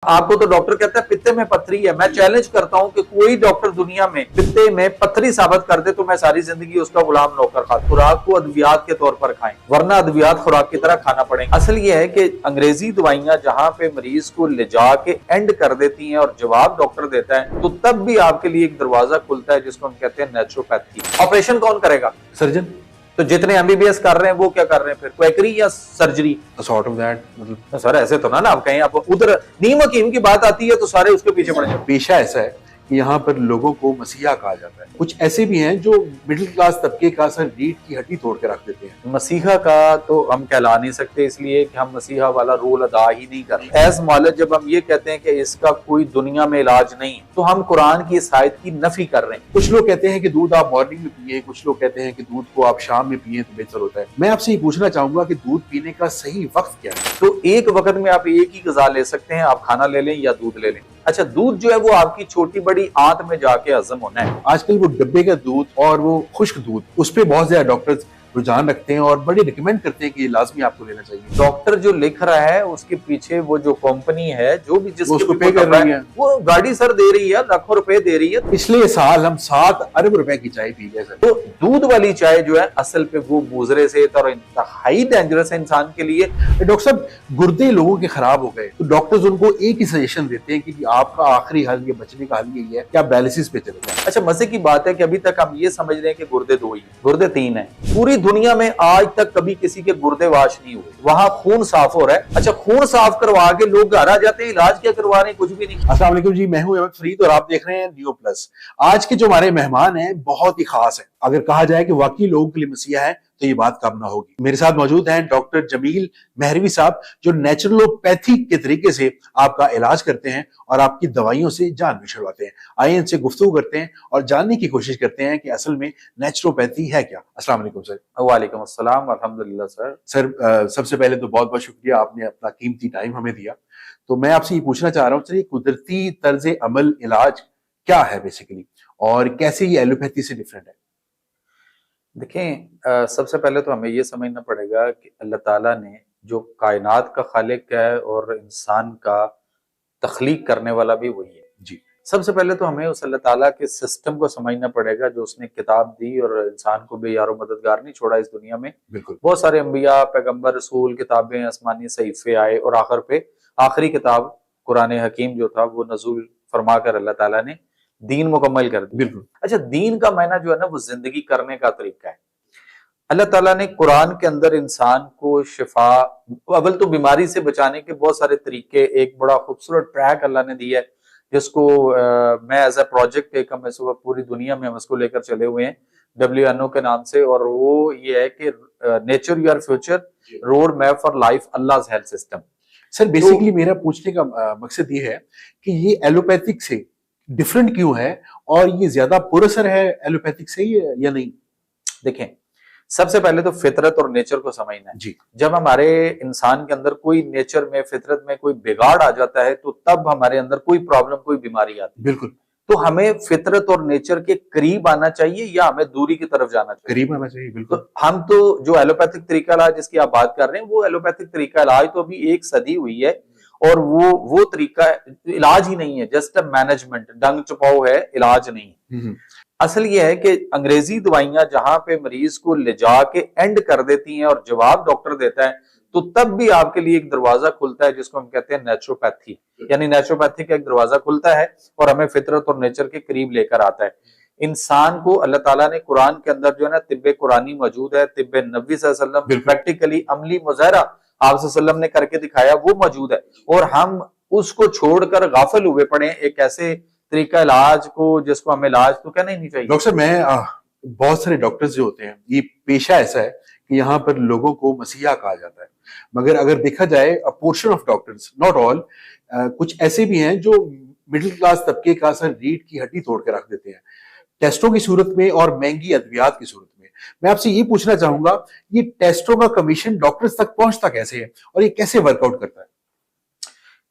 आपको तो डॉक्टर कहता है पित्ते में पथरी है। मैं चैलेंज करता हूं कि कोई डॉक्टर दुनिया में पित्ते में पथरी साबित कर दे तो मैं सारी जिंदगी उसका गुलाम नौकर खा। खुराक को अद्वियात के तौर पर खाएं, वरना अद्वियात खुराक की तरह खाना पड़ेगा। असल ये है कि अंग्रेजी दवाइयां जहां पे मरीज को ले जाके एंड कर देती हैं और जवाब डॉक्टर देता है, तो तब भी आपके लिए एक दरवाजा खुलता है जिसको हम कहते हैं नेचुरोपैथी। ऑपरेशन कौन करेगा? सर्जन। तो जितने एमबीबीएस कर रहे हैं वो क्या कर रहे हैं फिर? क्वैकरी या सर्जरी? Sort of that. मतलब सर ऐसे तो ना आप कहीं आप उधर नीम हकीम की बात आती है तो सारे उसके पीछे पड़ जाते। पेशा ऐसा है कि यहाँ पर लोगों को मसीहा कहा जाता है। कुछ ऐसे भी हैं जो मिडिल क्लास तबके का सर रीढ़ की हड्डी तोड़ के रख देते हैं। मसीहा का तो हम कहला नहीं सकते, इसलिए कि हम मसीहा वाला रोल अदा ही नहीं कर रहे। एज मौलद जब हम ये कहते हैं कि इसका कोई दुनिया में इलाज नहीं, तो हम कुरान की इस आयत की नफी कर रहे हैं। कुछ लोग कहते हैं कि दूध आप मॉर्निंग में पिए, कुछ लोग कहते हैं कि दूध को आप शाम में पिए तो बेहतर होता है। मैं आपसे ये पूछना चाहूंगा कि दूध पीने का सही वक्त क्या है? तो एक वक्त में आप एक ही गजा ले सकते हैं, आप खाना ले लें या दूध ले लें। अच्छा, दूध जो है वो आपकी छोटी बड़ी आंत में जाके हजम होना है। आजकल वो डब्बे का दूध और वो खुश्क दूध, उस पर बहुत ज्यादा डॉक्टर्स रुझान रखते हैं और बड़ी रिकमेंड करते हैं कि ये लाजमी आपको लेना चाहिए। डॉक्टर जो लिख रहा है उसके पीछे वो जो कंपनी है जो भी जिसको उसको पे कर रही है, वो गाड़ी सर दे रही है, लाखों रुपए दे रही है। पिछले साल हम 7 अरब रुपए की चाय पी गए सर। तो दूध वाली चाय जो है असल पे वो मुजरे से और इंतहाई डेंजरस है इंसान के लिए। डॉक्टर साहब, गुर्दे लोगों के खराब हो गए तो डॉक्टर्स उनको एक ही सजेशन देते हैं कि आपका आखिरी हल, ये बचने का हल यही है कि आप डायलिसिस पे चले जाएं। अच्छा, मजे की बात है कि अभी तक हम ये समझ रहे हैं कि गुर्दे 2 ही, गुर्दे 3 है। पूरी दुनिया में आज तक कभी किसी के गुर्दे वाश नहीं हुए, वहां खून साफ हो रहा है। अच्छा, खून साफ करवा के लोग घर आ जाते हैं, इलाज क्या करवा रहे हैं? कुछ भी नहीं। अस्सलाम वालेकुम जी, मैं हूं अहमद फरीद और आप देख रहे हैं न्यू प्लस। आज के जो हमारे मेहमान हैं बहुत ही खास है। अगर कहा जाए कि वाकई लोगों के लिए मसीहा है तो ये बात कम ना होगी। मेरे साथ मौजूद हैं डॉक्टर जमील मेहरवी साहब, जो नेचुरलोपैथी के तरीके से आपका इलाज करते हैं और आपकी दवाइयों से जान भी छुड़वाते हैं। आइए इनसे गुफ्तगू करते हैं और जानने की कोशिश करते हैं कि असल में नेचुरोपैथी है क्या। अस्सलाम वालेकुम सर। वालेकुम अस्सलाम, अल्हम्दुलिल्लाह सर। सर, सबसे पहले तो बहुत बहुत शुक्रिया, आपने अपना कीमती टाइम हमें दिया। तो मैं आपसे ये पूछना चाह रहा हूँ, सर ये कुदरती तर्ज अमल इलाज क्या है बेसिकली, और कैसे ये एलोपैथी से डिफरेंट है? देखें, सबसे पहले तो हमें ये समझना पड़ेगा कि अल्लाह ताला ने जो कायनात का खालिक है और इंसान का तख्लीक करने वाला भी वही है जी। सबसे पहले तो हमें उस अल्लाह ताला के सिस्टम को समझना पड़ेगा जो उसने किताब दी और इंसान को बेयारो मददगार नहीं छोड़ा इस दुनिया में। बिल्कुल। बहुत सारे अंबिया, पैगंबर, रसूल, किताबें, आसमानी सहीफे आए और आखिर पे आखिरी किताब कुरान हकीम जो था वो नजूल फरमा कर अल्लाह ताला ने दीन मुकम्मल कर दिया। बिल्कुल। अच्छा, दीन का मायना जो है ना वो जिंदगी करने का तरीका है। अल्लाह ताला ने कुरान के अंदर इंसान को शिफा, अव्वल तो बीमारी से बचाने के बहुत सारे तरीके, एक बड़ा खूबसूरत ट्रैक अल्लाह ने दिया है जिसको मैं एज ए प्रोजेक्ट एक हम इस वक्त पूरी दुनिया में हम इसको लेकर चले हुए हैं WNO के नाम से, और वो ये है कि nature your future, road map for life, Allah health system. Sir basically मेरा पूछने का मकसद ये है कि ये एलोपैथिक से डिफरेंट क्यों है और ये ज्यादा पुरअसर है एलोपैथिक से या नहीं? देखें, सबसे पहले तो फितरत और नेचर को समझना है जी। जब हमारे इंसान के अंदर कोई नेचर में, फितरत में कोई बिगाड़ आ जाता है तो तब हमारे अंदर कोई प्रॉब्लम, कोई बीमारी आती है। बिल्कुल। तो हमें फितरत और नेचर के करीब आना चाहिए या हमें दूरी की तरफ जाना चाहिए? करीब आना चाहिए। बिल्कुल। तो हम तो जो एलोपैथिक तरीका इलाज जिसकी आप बात कर रहे हैं वो एलोपैथिक तरीका इलाज तो अभी 1 सदी हुई है और वो तरीका इलाज ही नहीं है, जस्ट अ मैनेजमेंट, डंग चपाओ है, इलाज नहीं है। असल ये है कि अंग्रेजी दवाइयां जहां पे मरीज को ले जाके एंड कर देती हैं और जवाब डॉक्टर देता है, तो तब भी आपके लिए एक दरवाजा खुलता है जिसको हम कहते हैं नेचुरोपैथी। यानी नेचुरोपैथी का एक दरवाजा खुलता है और हमें फितरत और नेचर के करीब लेकर आता है। इंसान को अल्लाह ताला ने कुरान के अंदर जो है ना तिब्बे कुरानी मौजूद है, तिब्बे नबी सल्लल्लाहु अलैहि वसल्लम, प्रैक्टिकली अमली मुजाहरा आप सल्लल्लाहु ने करके दिखाया, वो मौजूद है और हम उसको छोड़कर गाफिल हुए पड़े एक ऐसे तरीका इलाज को जिसको हमें इलाज तो कहना ही नहीं चाहिए। डॉक्टर, मैं बहुत सारे डॉक्टर्स जो होते हैं, ये पेशा ऐसा है कि यहाँ पर लोगों को मसीहा कहा जाता है, मगर अगर देखा जाए अ portion of doctors, not all, कुछ ऐसे भी हैं जो मिडिल क्लास तबके का सर रीढ़ की हड्डी तोड़ के रख देते हैं, टेस्टों की सूरत में और महंगी अद्वियात की सूरत में। मैं आपसे ये पूछना चाहूंगा, ये टेस्टों का कमीशन डॉक्टर्स तक पहुंचता कैसे है और ये कैसे वर्कआउट करता है?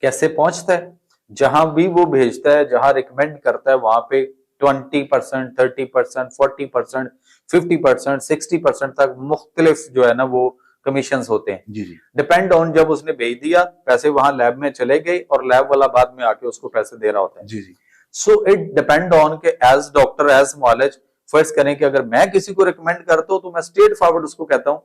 कैसे पहुंचता है? जहां भी वो भेजता है, जहां रिकमेंड करता है, वहां पे 20%, 30%, 40%, 50%, 60% तक मुख्तलिफ जो है ना वो कमीशंस होते हैं। जी जी डिपेंड ऑन, जब उसने भेज दिया पैसे वहां लैब में चले गए और लैब वाला बाद में आके उसको पैसे दे रहा होता है। जी जी सो इट डिपेंड ऑन के age doctor age knowledge, first करें कि अगर मैं किसी को रिकमेंड करता हूं तो मैं स्ट्रेट फॉरवर्ड उसको कहता हूं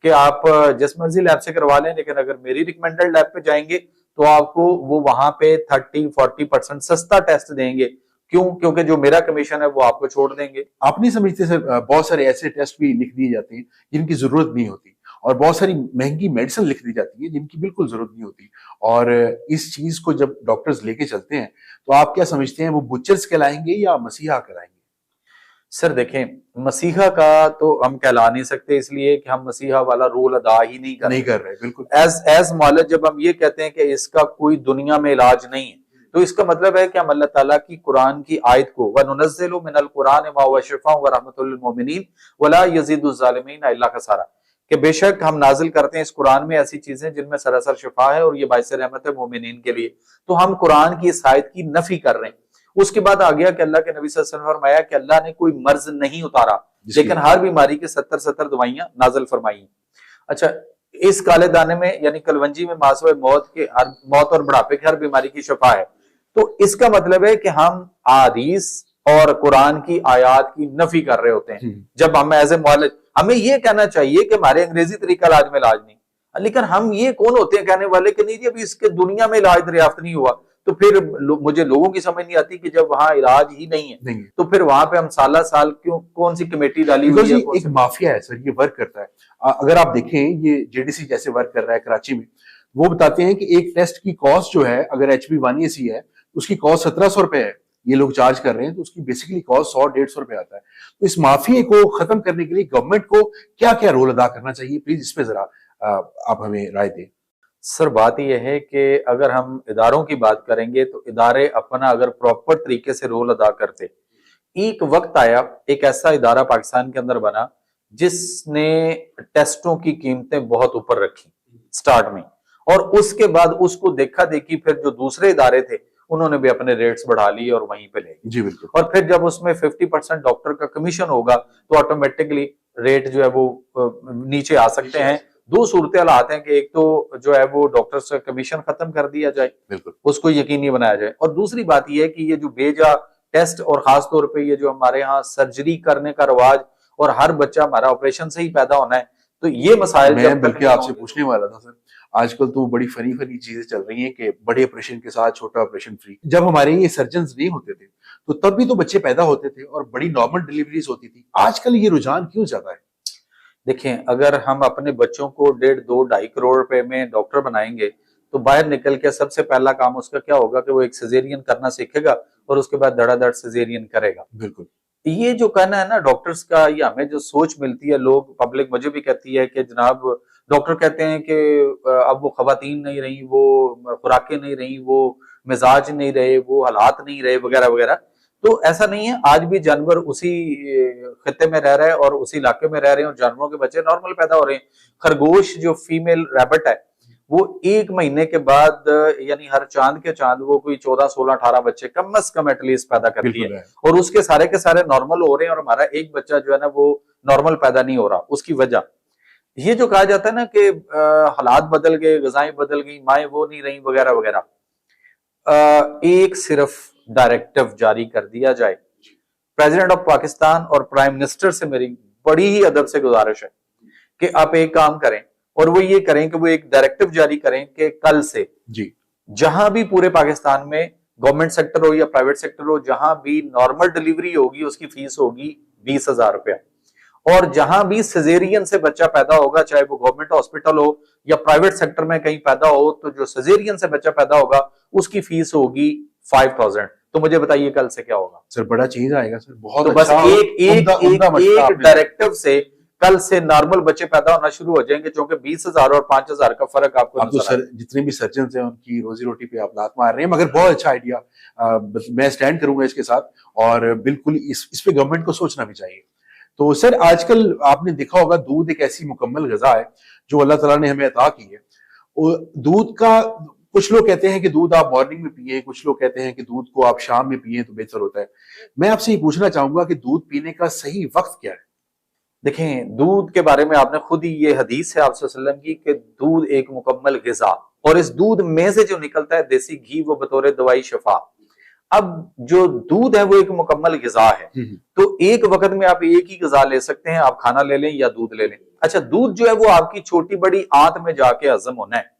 कि आप जिस मर्जी लैब से करवा लें, लेकिन अगर मेरी रिकमेंडेड लैब पे जाएंगे तो आपको वो वहां पे 30-40% सस्ता टेस्ट देंगे। क्यों? क्योंकि जो मेरा कमीशन है वो आपको छोड़ देंगे। आप नहीं समझते सर, बहुत सारे ऐसे टेस्ट भी लिख दिए जाते हैं जिनकी जरूरत नहीं होती, और बहुत सारी महंगी मेडिसिन लिख दी जाती है जिनकी बिल्कुल जरूरत नहीं होती। और इस चीज को जब डॉक्टर्स लेके चलते हैं तो आप क्या समझते हैं, वो बुचर्स कहलाएंगे या मसीहा कहलाएंगे? सर देखें, मसीहा का तो हम कहला नहीं सकते, इसलिए कि हम मसीहा वाला रोल अदा ही नहीं कर नहीं कर रहे, बिल्कुल। एज मौलद जब हम ये कहते हैं कि इसका कोई दुनिया में इलाज नहीं है, तो इसका मतलब है कि हम अल्लाह ताला की कुरान की आयत को वनुनज़्ज़िलु मिनल कुरान मा हुवा शिफ़ाउन व रहमतुल लिल मोमिनीन वला यज़ीदु ज़ालिमीन इल्ला खसारा, कि बेशक हम नाजिल करते हैं इस कुरान में ऐसी चीजें जिनमें सरासर शिफा है और ये बाइस रहमत है मोमिनीन के लिए। तो हम कुरान की इस आयत की नफी कर रहे हैं। उसके बाद आ गया कि अल्लाह के नबी सल्लल्लाहु अलैहि वसल्लम ने फरमाया कि अल्लाह ने कोई मर्ज नहीं उतारा, लेकिन हर बीमारी की 70 दवाइयां नाजिल फरमाई। अच्छा, इस काले दाने में यानी कलवंजी में मासवे मौत और बुढ़ापे की हर बीमारी की शिफा है। तो इसका मतलब है कि हम हदीस और कुरान की आयत की नफी कर रहे होते हैं। जब हम एज ए मौलद हमें ये कहना चाहिए कि हमारे अंग्रेजी तरीका इलाज में इलाज नहीं, लेकिन हम ये कौन होते हैं कहने वाले कि नहीं जी अभी इसके दुनिया में इलाज दरियाफ्त नहीं हुआ। तो फिर मुझे लोगों की समझ नहीं आती कि जब वहां इलाज ही नहीं है तो फिर वहां पे हम साल क्यों कौन सी कमेटी डाली हुई है? एक माफिया है सर, ये वर्क करता है। अगर आप देखें ये जेडीसी जैसे वर्क कर रहा है कराची में, वो बताते हैं कि एक टेस्ट की कॉस्ट जो है, अगर HB1AC है उसकी कॉस्ट 1700 रुपए है, ये लोग चार्ज कर रहे हैं, तो उसकी बेसिकली कॉस्ट 100-150 रुपए आता है। तो इस माफिया को खत्म करने के लिए गवर्नमेंट को क्या क्या रोल अदा करना चाहिए, प्लीज इस पे जरा आप हमें राय दें। सर बात यह है कि अगर हम इदारों की बात करेंगे तो इदारे अपना अगर प्रॉपर तरीके से रोल अदा करते, एक वक्त आया एक ऐसा इदारा पाकिस्तान के अंदर बना जिसने टेस्टों की कीमतें बहुत ऊपर रखी स्टार्ट में, और उसके बाद उसको देखा देखी फिर जो दूसरे इदारे थे उन्होंने भी अपने रेट्स बढ़ा लिए और वहीं पे ले गए। जी बिल्कुल। और फिर जब उसमें 50% डॉक्टर का कमीशन होगा तो ऑटोमेटिकली रेट जो है वो नीचे आ सकते हैं। दो सूरत हालात हैं कि एक तो जो है वो डॉक्टर से कमीशन खत्म कर दिया जाए, बिल्कुल उसको यकीनी बनाया जाए, और दूसरी बात यह है कि ये जो बेजा टेस्ट और खास तौर पे ये जो हमारे यहाँ सर्जरी करने का रवाज और हर बच्चा हमारा ऑपरेशन से ही पैदा होना है, तो ये मसाइल मैं बल्कि आपसे पूछने वाला था सर, आजकल तो बड़ी फनी फनी चीजें चल रही हैं कि बड़े ऑपरेशन के साथ छोटा ऑपरेशन फ्री। जब हमारे ये सर्जन्स नहीं होते थे तो तब भी तो बच्चे पैदा होते थे और बड़ी नॉर्मल डिलीवरीज होती थी, आजकल ये रुझान क्यों ज्यादा है? देखें, अगर हम अपने बच्चों को 1.5-2-2.5 करोड़ रुपए में डॉक्टर बनाएंगे तो बाहर निकल के सबसे पहला काम उसका क्या होगा कि वो एक सिजेरियन करना सीखेगा और उसके बाद धड़ाधड़ सिजेरियन करेगा। बिल्कुल। ये जो कहना है ना डॉक्टर्स का, ये हमें जो सोच मिलती है, लोग पब्लिक मुझे भी कहती है कि जनाब डॉक्टर कहते हैं कि अब वो खवातीन नहीं रही, वो खुराकें नहीं रही, वो मिजाज नहीं रहे, वो हालात नहीं रहे वगैरह वगैरह। तो ऐसा नहीं है, आज भी जानवर उसी खत्ते में रह रहे हैं और उसी इलाके में रह रहे हैं और जानवरों के बच्चे नॉर्मल पैदा हो रहे हैं। खरगोश जो फीमेल रैबिट है वो 1 महीने के बाद यानी हर चांद के चांद वो कोई 14-16-18 बच्चे कम अज कम एटलीस्ट पैदा करती है और उसके सारे के सारे नॉर्मल हो रहे हैं और हमारा एक बच्चा जो है ना वो नॉर्मल पैदा नहीं हो रहा। उसकी वजह ये जो कहा जाता है ना कि हालात बदल गए, ग़िज़ाएं बदल गई, माएँ वो नहीं रही वगैरह वगैरह, एक सिर्फ डायरेक्टिव जारी कर दिया जाए। प्रेसिडेंट ऑफ पाकिस्तान और प्राइम मिनिस्टर से मेरी बड़ी ही अदब से गुजारिश है कि आप एक काम करें और वो ये करें कि वो एक डायरेक्टिव जारी करें कि कल से जी जहां भी पूरे पाकिस्तान में गवर्नमेंट सेक्टर हो या प्राइवेट सेक्टर हो, जहां भी नॉर्मल डिलीवरी होगी उसकी फीस होगी 20,000 रुपया, और जहां भी सिजेरियन से बच्चा पैदा होगा चाहे वो गवर्नमेंट हॉस्पिटल हो या प्राइवेट सेक्टर में कहीं पैदा हो, तो जो सिजेरियन से बच्चा पैदा होगा उसकी फीस होगी 5,000। तो मुझे बताइए कल से क्या होगा? सर बड़ा चेंज आएगा सर, बहुत तो बस एक डायरेक्टिव से कल से नॉर्मल बच्चे पैदा होना शुरू हो जाएंगे, क्योंकि 20,000 और 5,000 का फर्क आपको आप तो सर जितने भी सर्जन हैं उनकी रोजी रोटी पे आप लात मार रहे हैं, मगर बहुत अच्छा आइडिया, मैं स्टैंड करूंगा इसके साथ और बिल्कुल इस पे गवर्नमेंट को सोचना भी चाहिए। तो सर आजकल आपने देखा होगा दूध एक ऐसी मुकम्मल ग़िज़ा है जो अल्लाह ताला ने हमें अता की है। दूध का कुछ लोग कहते हैं कि दूध आप मॉर्निंग में पिए, कुछ लोग कहते हैं कि दूध को आप शाम में पिए तो बेहतर होता है। मैं आपसे ये पूछना चाहूंगा कि दूध पीने का सही वक्त क्या है? देखें, दूध के बारे में आपने खुद ही, ये हदीस है आप सल्लल्लाहु अलैहि वसल्लम की कि दूध एक मुकम्मल ग़िज़ा, और इस दूध में से जो निकलता है देसी घी, वो बतौर दवाई शिफा। अब जो दूध है वो एक मुकम्मल ग़िज़ा है, तो एक वक्त में आप एक ही ग़िज़ा ले सकते हैं, आप खाना ले लें या दूध ले लें। अच्छा, दूध जो है वो आपकी छोटी बड़ी आंत में जाके हजम होना है,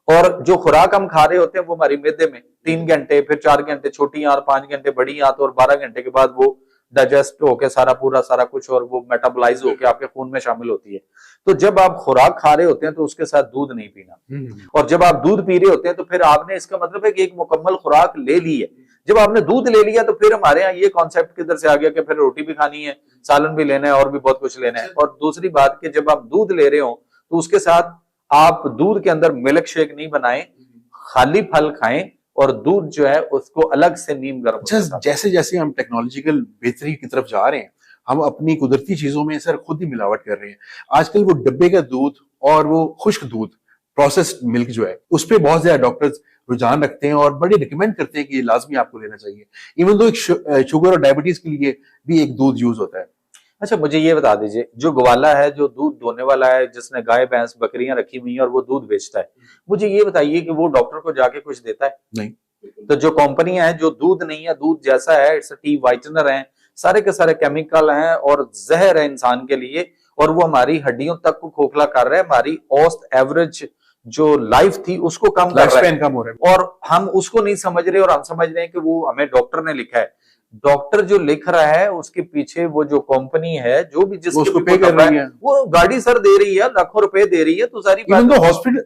और जो खुराक हम खा रहे होते हैं वो हमारी मैदे में 3 घंटे, फिर 4 घंटे छोटी आंत, 5 घंटे बड़ी आंत, और 12 घंटे के बाद वो डाइजेस्ट होके सारा पूरा सारा कुछ, और वो मेटाबोलाइज होके आपके खून में शामिल होती है। तो जब आप खुराक खा रहे होते हैं तो उसके साथ दूध नहीं पीना, और जब आप दूध पी रहे होते हैं तो फिर आपने, इसका मतलब है कि एक मुकम्मल खुराक ले ली है। जब आपने दूध ले लिया तो फिर हमारे यहाँ ये कॉन्सेप्ट किधर से आ गया कि फिर रोटी भी खानी है, सालन भी लेना है, और भी बहुत कुछ लेना है। और दूसरी बात कि जब आप दूध ले रहे हो तो उसके साथ आप दूध के अंदर मिल्क शेक नहीं बनाएं, खाली फल खाएं, और दूध जो है उसको अलग से नीम गर्म। जैसे जैसे हम टेक्नोलॉजिकल बेहतरी की तरफ जा रहे हैं, हम अपनी कुदरती चीजों में सर खुद ही मिलावट कर रहे हैं। आजकल वो डब्बे का दूध और वो खुश्क दूध, प्रोसेस्ड मिल्क जो है, उस पर बहुत ज्यादा डॉक्टर्स रुझान रखते हैं और बड़े रिकमेंड करते हैं कि ये लाजमी आपको लेना चाहिए। इवन दो एक शुगर और डायबिटीज के लिए भी एक दूध यूज होता है। अच्छा, मुझे ये बता दीजिए, जो ग्वाला है, जो दूध दोने वाला है, जिसने गाय भैंस बकरियां रखी हुई हैं और वो दूध बेचता है, मुझे ये बताइए कि वो डॉक्टर को जाके कुछ देता है? नहीं। तो जो कंपनियां हैं, जो दूध नहीं है, दूध जैसा है, इट्स टी वाइटनर है, सारे के सारे केमिकल हैं और जहर है इंसान के लिए, और वो हमारी हड्डियों तक को खोखला कर रहा है, हमारी औसत एवरेज जो लाइफ थी उसको कम कर रहा है, कम हो रहा है, और हम उसको नहीं समझ रहे, और हम समझ रहे हैं कि वो हमें डॉक्टर ने लिखा है। डॉक्टर जो लिख रहा है उसके पीछे वो जो कंपनी है, जो भी जिसको उसको पे कर रही है, वो गाड़ी सर दे रही है, लाखों रुपए दे रही है, तो सारी बात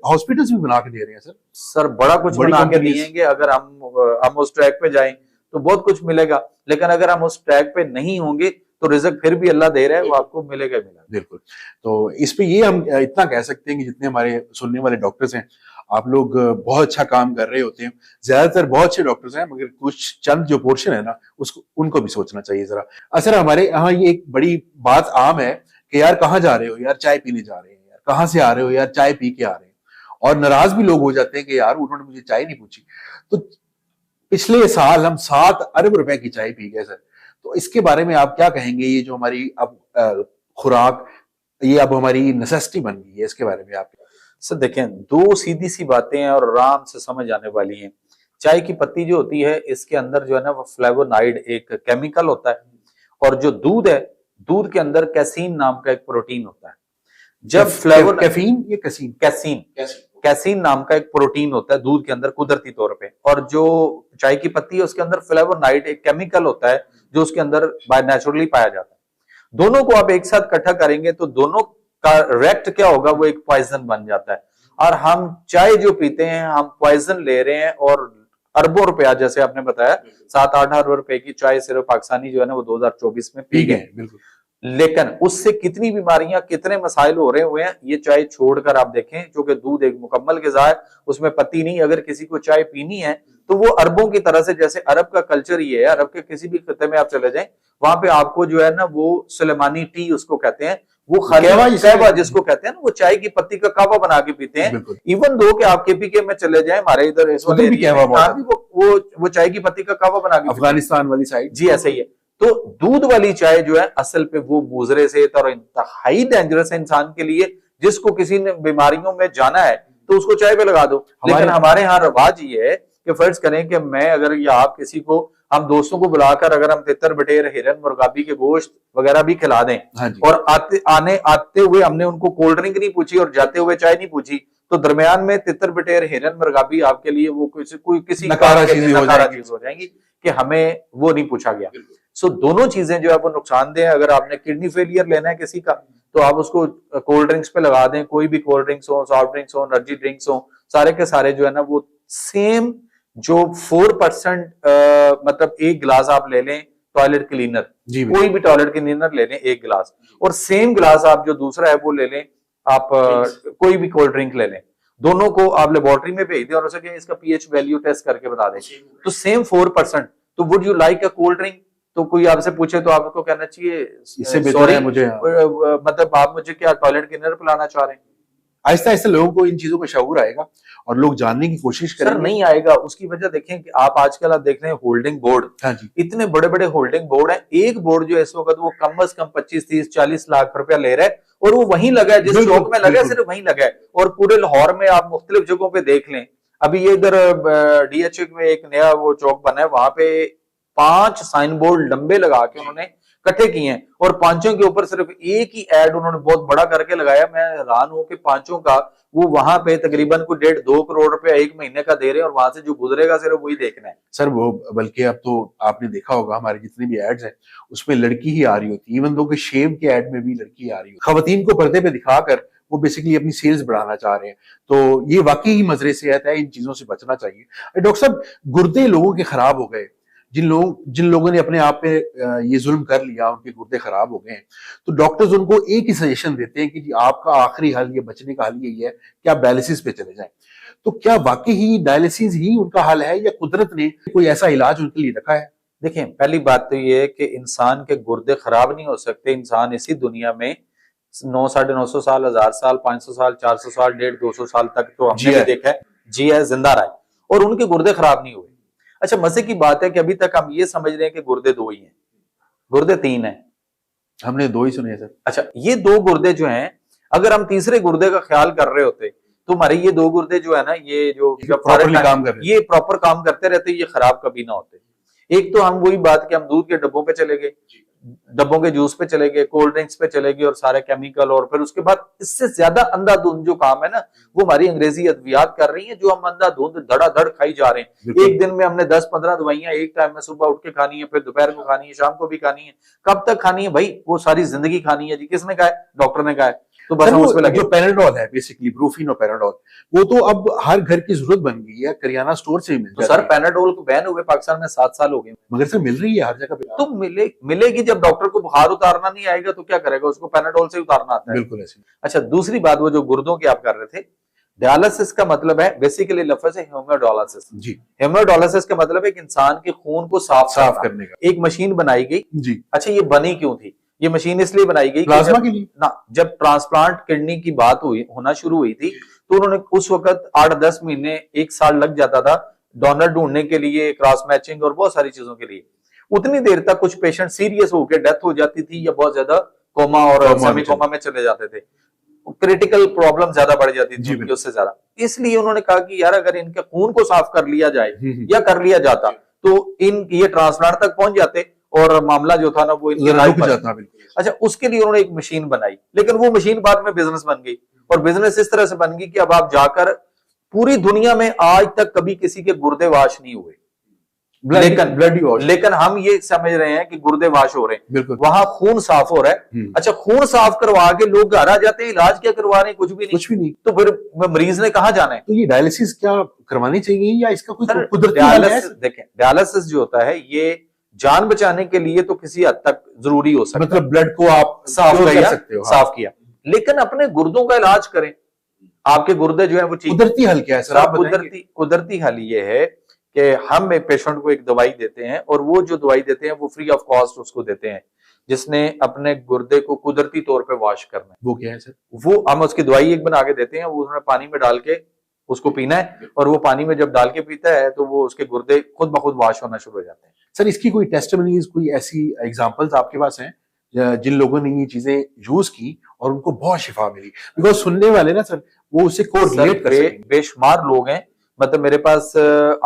हॉस्पिटल्स भी बना के दे रहे हैं सर बड़ा कुछ बना के दिएंगे। अगर हम उस ट्रैक पे जाएं तो बहुत कुछ मिलेगा, लेकिन अगर हम उस ट्रैक पे नहीं होंगे तो रिजल्ट फिर भी अल्लाह दे रहा है, वो आपको मिलेगा मिलेगा। बिल्कुल। तो इस पे ये हम इतना कह सकते हैं कि जितने हमारे सुनने वाले डॉक्टर्स हैं, आप लोग बहुत अच्छा काम कर रहे होते हैं। ज्यादातर बहुत अच्छे डॉक्टर्स हैं, मगर कुछ चंद जो पोर्शन है ना, उसको उनको भी सोचना चाहिए जरा। असर हमारे यहाँ ये एक बड़ी बात आम है कि यार कहाँ जा रहे हो यार, चाय पीने जा रहे हैं, यार कहाँ से आ रहे हो यार, चाय पी के आ रहे हैं। और नाराज भी लोग हो जाते हैं कि यार उन्होंने मुझे चाय नहीं पूछी। तो पिछले साल हम 7 अरब रुपए की चाय पी गए सर। तो इसके बारे में आप क्या कहेंगे? ये जो हमारी अब खुराक, ये अब हमारी नेसेसिटी बन गई है, इसके बारे में आप? सर देखें, दो सीधी सी बातें हैं और आराम से समझ आने वाली हैं। चाय की पत्ती जो होती है, इसके अंदर जो है ना वो फ्लेवोनाइड एक केमिकल होता है, और जो दूध है, दूध के अंदर कैसीन नाम का एक प्रोटीन होता है। जब कैसीन नाम का एक प्रोटीन होता है दूध के अंदर कुदरती तौर पे, और जो चाय की पत्ती है उसके अंदर फ्लेवोनाइड एक केमिकल होता है जो उसके अंदर बाय नेचुरली पाया जाता है। दोनों को आप एक साथ इकट्ठा करेंगे तो दोनों का रिएक्ट क्या होगा, वो एक पॉइजन बन जाता है। और हम चाय जो पीते हैं, हम पॉइजन ले रहे हैं, और अरबों रुपया, जैसे आपने बताया 7-8 अरब रुपए की चाय सिर्फ पाकिस्तानी जो है ना वो 2024 में पी गए। बिल्कुल। लेकिन उससे कितनी बीमारियां, कितने मसाइल हो रहे हुए हैं, ये चाय छोड़कर आप देखें, जो कि दूध एक मुकम्मल ग़िज़ा है, उसमें पत्ती नहीं। अगर किसी को चाय पीनी है तो वो अरबों की तरह से, जैसे अरब का कल्चर ये है, अरब के किसी भी खत्ते में आप चले जाएं, वहां पे आपको जो है ना वो सुलेमानी टी उसको कहते हैं, वो कहवा जिसको कहते हैं ना, वो चाय की पत्ती का कहवा बना के पीते हैं। इवन दो कि आप केपीके में चले जाएं, हमारे इधर इस वाले वो चाय की पत्ती का कहवा बना के, अफगानिस्तान वाली साइड जी ऐसा ही है। तो दूध वाली चाय जो है असल पे वो मुजरे से और इंतहाई डेंजरस है इंसान के लिए। जिसको किसी ने बीमारियों में जाना है तो उसको चाय पे लगा दो। लेकिन हमारे यहाँ रवाज ये है कि फर्ज करें कि मैं अगर, या आप किसी को, हम दोस्तों को बुलाकर अगर हम तितर बटेर, हिरन, मुर्गाबी के गोश्त वगैरह भी खिला दें, और आते हुए हमने उनको कोल्ड ड्रिंक नहीं पूछी और जाते हुए चाय नहीं पूछी, तो दरमियान में तितर बटेर, हिरन, मुर्गाबी आपके लिए वो किसी नकारा चीज हो जाएंगी कि हमें वो नहीं पूछा गया। सो दोनों चीजें जो है वो नुकसानदेह है। अगर आपने किडनी फेलियर लेना है किसी का, तो आप उसको कोल्ड ड्रिंक्स पे लगा दें, कोई भी कोल्ड ड्रिंक्स हो, सॉफ्ट ड्रिंक्स हो, एनर्जी ड्रिंक्स हो, सारे के सारे जो है ना वो सेम जो 4% मतलब एक गिलास आप ले लें टॉयलेट क्लीनर, कोई भी टॉयलेट क्लीनर ले लें एक गिलास, और सेम गिलास आप जो दूसरा है वो ले लें आप कोई भी कोल्ड ड्रिंक ले लें, दोनों को आप लेबोरेटरी में भेज दें और उसे इसका पीएच वैल्यू टेस्ट करके बता दें, तो सेम 4%। तो would you like a cold drink? तो कोई आपसे पूछे तो आपको कहना चाहिए इससे बेहतर है मुझे, मतलब आप मुझे क्या टॉयलेट क्लीनर पिलाना चाह रहे हैं? आहिस्ता आहिस्ता लोगों को इन चीजों का शऊर आएगा और लोग जानने की कोशिश सर करेंगे। नहीं आएगा, उसकी वजह देखें कि आप आजकल आप देख रहे हैं होल्डिंग बोर्ड, हाँ जी, इतने बड़े बड़े होल्डिंग बोर्ड है, एक बोर्ड जो है इस वक्त वो कम से कम 25-30-40 लाख रुपया ले रहा है और वो वहीं लगा है, जिस बिल्कुल चौक में लगा है बिल्कुल। सिर्फ वहीं लगा है। और पूरे लाहौर में आप मुख्तलिफ जगहों पे देख लें, अभी ये इधर डीएचए में एक नया वो चौक बना है, वहां पे 5 साइन बोर्ड लंबे लगा के उन्होंने इकट्ठे किए हैं और पांचों के ऊपर सिर्फ एक ही एड उन्होंने बहुत बड़ा करके लगाया। मैं हैरान हूं कि पांचों का वो वहां पे तकरीबन कोई 1.5-2 करोड़ रुपया एक महीने का दे रहे हैं और वहां से जो गुजरेगा सिर्फ वही देखना है। सर वो बल्कि अब तो आपने देखा होगा हमारे जितने भी एड्स हैं उसमें लड़की ही आ रही होती है, इवन दो कि शेव के एड में भी लड़की आ रही होती है। खवातीन को पर्दे पे दिखाकर वो बेसिकली अपनी सेल्स बढ़ाना चाह रहे हैं, तो ये वाकई ही मजरे सेहत है, इन चीजों से बचना चाहिए। डॉक्टर साहब, गुर्दे लोगों के खराब हो गए, जिन लोगों ने अपने आप पे ये जुल्म कर लिया, उनके गुर्दे खराब हो गए हैं, तो डॉक्टर्स उनको एक ही सजेशन देते हैं कि जी आपका आखिरी हल, ये बचने का हल यही है कि आप डायलिसिस पे चले जाएं। तो क्या वाकई ही डायलिसिस ही उनका हल है या कुदरत ने कोई ऐसा इलाज उनके लिए रखा है? देखिए, पहली बात तो ये है कि इंसान के गुर्दे खराब नहीं हो सकते। इंसान इसी दुनिया में 900-950 साल, 1000 साल, 500 साल, 400 साल, 150-200 साल तक तो हमने भी देखा है जिया है, जिंदा रहा है और उनके गुर्दे खराब नहीं हुए। अच्छा, मजे की बात है कि अभी तक हम ये समझ रहे हैं कि गुर्दे 2 ही हैं, गुर्दे 3 हैं। हमने 2 ही सुने हैं सर। अच्छा, ये 2 गुर्दे जो हैं, अगर हम तीसरे गुर्दे का ख्याल कर रहे होते तो हमारे ये 2 गुर्दे जो है ना, ये जो प्रॉपरली काम कर रहे हैं, ये प्रॉपर काम करते रहते, ये खराब कभी ना होते। एक तो हम वही बात कि हम दूध के डब्बों पे चले गए, डब्बों के जूस पे चले गए, कोल्ड ड्रिंक्स पे चले गए और सारे केमिकल, और फिर उसके बाद इससे ज्यादा अंधाधुंध जो काम है ना, वो हमारी अंग्रेजी अद्वियात कर रही है, जो हम अंधाधुंध धड़ाधड़ खाई जा रहे हैं। एक दिन में हमने 10-15 दवाइयां एक टाइम में सुबह उठ के खानी है, फिर दोपहर को खानी है, शाम को भी खानी है। कब तक खानी है भाई? वो सारी जिंदगी खानी है जी। किसने कहा है? डॉक्टर ने कहा है। तो बस हम उसमें लगे। जो पैराडोल है बेसिकली, ब्रूफीन और पैराडोल, वो तो अब हर घर की जरूरत बन गई है, करियाना स्टोर से ही मिल जाती है। सर पैनाडोल को बैन हुए पाकिस्तान में 7 साल हो गए, मगर सर मिल रही है हर जगह पे। तो मिलेगी। जब डॉक्टर को बुखार उतारना नहीं आएगा तो क्या करेगा? उसको पैनाडोल से उतारना आता है। बिल्कुल ऐसे। अच्छा, दूसरी बात, वो जो गुर्दों की आप कर रहे थे, डायलिसिस का मतलब है, बेसिकली लफ्ज है हेमोडायलिसिस जी। हेमोडायलिसिस का मतलब है कि इंसान के खून को साफ करने का एक मशीन बनाई गई जी। अच्छा, ये बनी क्यों थी? ये मशीन इसलिए बनाई गई प्लाज्मा के लिए ना। जब ट्रांसप्लांट किडनी की बात होना शुरू हुई थी तो उन्होंने उस वक्त 8-10 महीने, 1 साल लग जाता था डोनर ढूंढने के लिए, क्रॉस मैचिंग और बहुत सारी चीजों के लिए। उतनी देर तक कुछ पेशेंट सीरियस होकर डेथ हो जाती थी या बहुत ज्यादा कोमा और सेमी कोमा में चले जाते थे, क्रिटिकल प्रॉब्लम ज्यादा बढ़ जाती थी उससे ज्यादा। इसलिए उन्होंने कहा कि यार अगर इनके खून को साफ कर लिया जाए या कर लिया जाता तो ये ट्रांसप्लांट तक पहुंच जाते और मामला जो था ना वो रुक जाता। अच्छा, उसके लिए उन्होंने एक मशीन बनाई, लेकिन वो मशीन बाद में बिजनेस बन गई और बिजनेस इस तरह से बन गई कि अब आप जाकर पूरी दुनिया में आज तक कभी किसी के गुर्दे वाश नहीं हुए, लेकिन हम ये समझ रहे हैं कि गुर्दे वाश हो रहे हैं, वहां खून साफ हो रहा है। अच्छा, खून साफ करवा के लोग घर आ जाते हैं, इलाज क्या करवा रहे हैं? कुछ भी नहीं। तो फिर मरीज ने कहां जाना है? तो ये डायलिसिस क्या करवानी चाहिए या इसका कोई कुदरती डायलिसिस? देखें, डायलिसिस जो होता है ये जान बचाने के लिए तो किसी हद तक जरूरी हो सकता है, मतलब ब्लड को आप साफ कर सकते हो, साफ किया, लेकिन अपने गुर्दों का इलाज करें। आपके गुर्दे जो है वो ठीक। कुदरती हल क्या है सर? आप कुदरती हल ये है कि हम एक पेशेंट को एक दवाई देते हैं और वो जो दवाई देते हैं वो फ्री ऑफ कॉस्ट उसको देते हैं, जिसने अपने गुर्दे को कुदरती तौर पे वॉश करना है। वो क्या है सर? वो हम उसकी दवाई एक बना के देते हैं, वो उसमें पानी में डाल के उसको पीना है और वो पानी में जब डाल के पीता है तो वो उसके गुर्दे खुद ब खुद वॉश होना शुरू हो जाते हैं। सर इसकी कोई टेस्टिमनीज, कोई ऐसी एग्जांपल्स आपके पास हैं जिन लोगों ने ये चीजें यूज की और उनको बहुत शिफा मिली? बिकॉज सुनने वाले ना सर वो उससे कोरिलेट कर सकें। बेशुमार लोग हैं, मतलब मेरे पास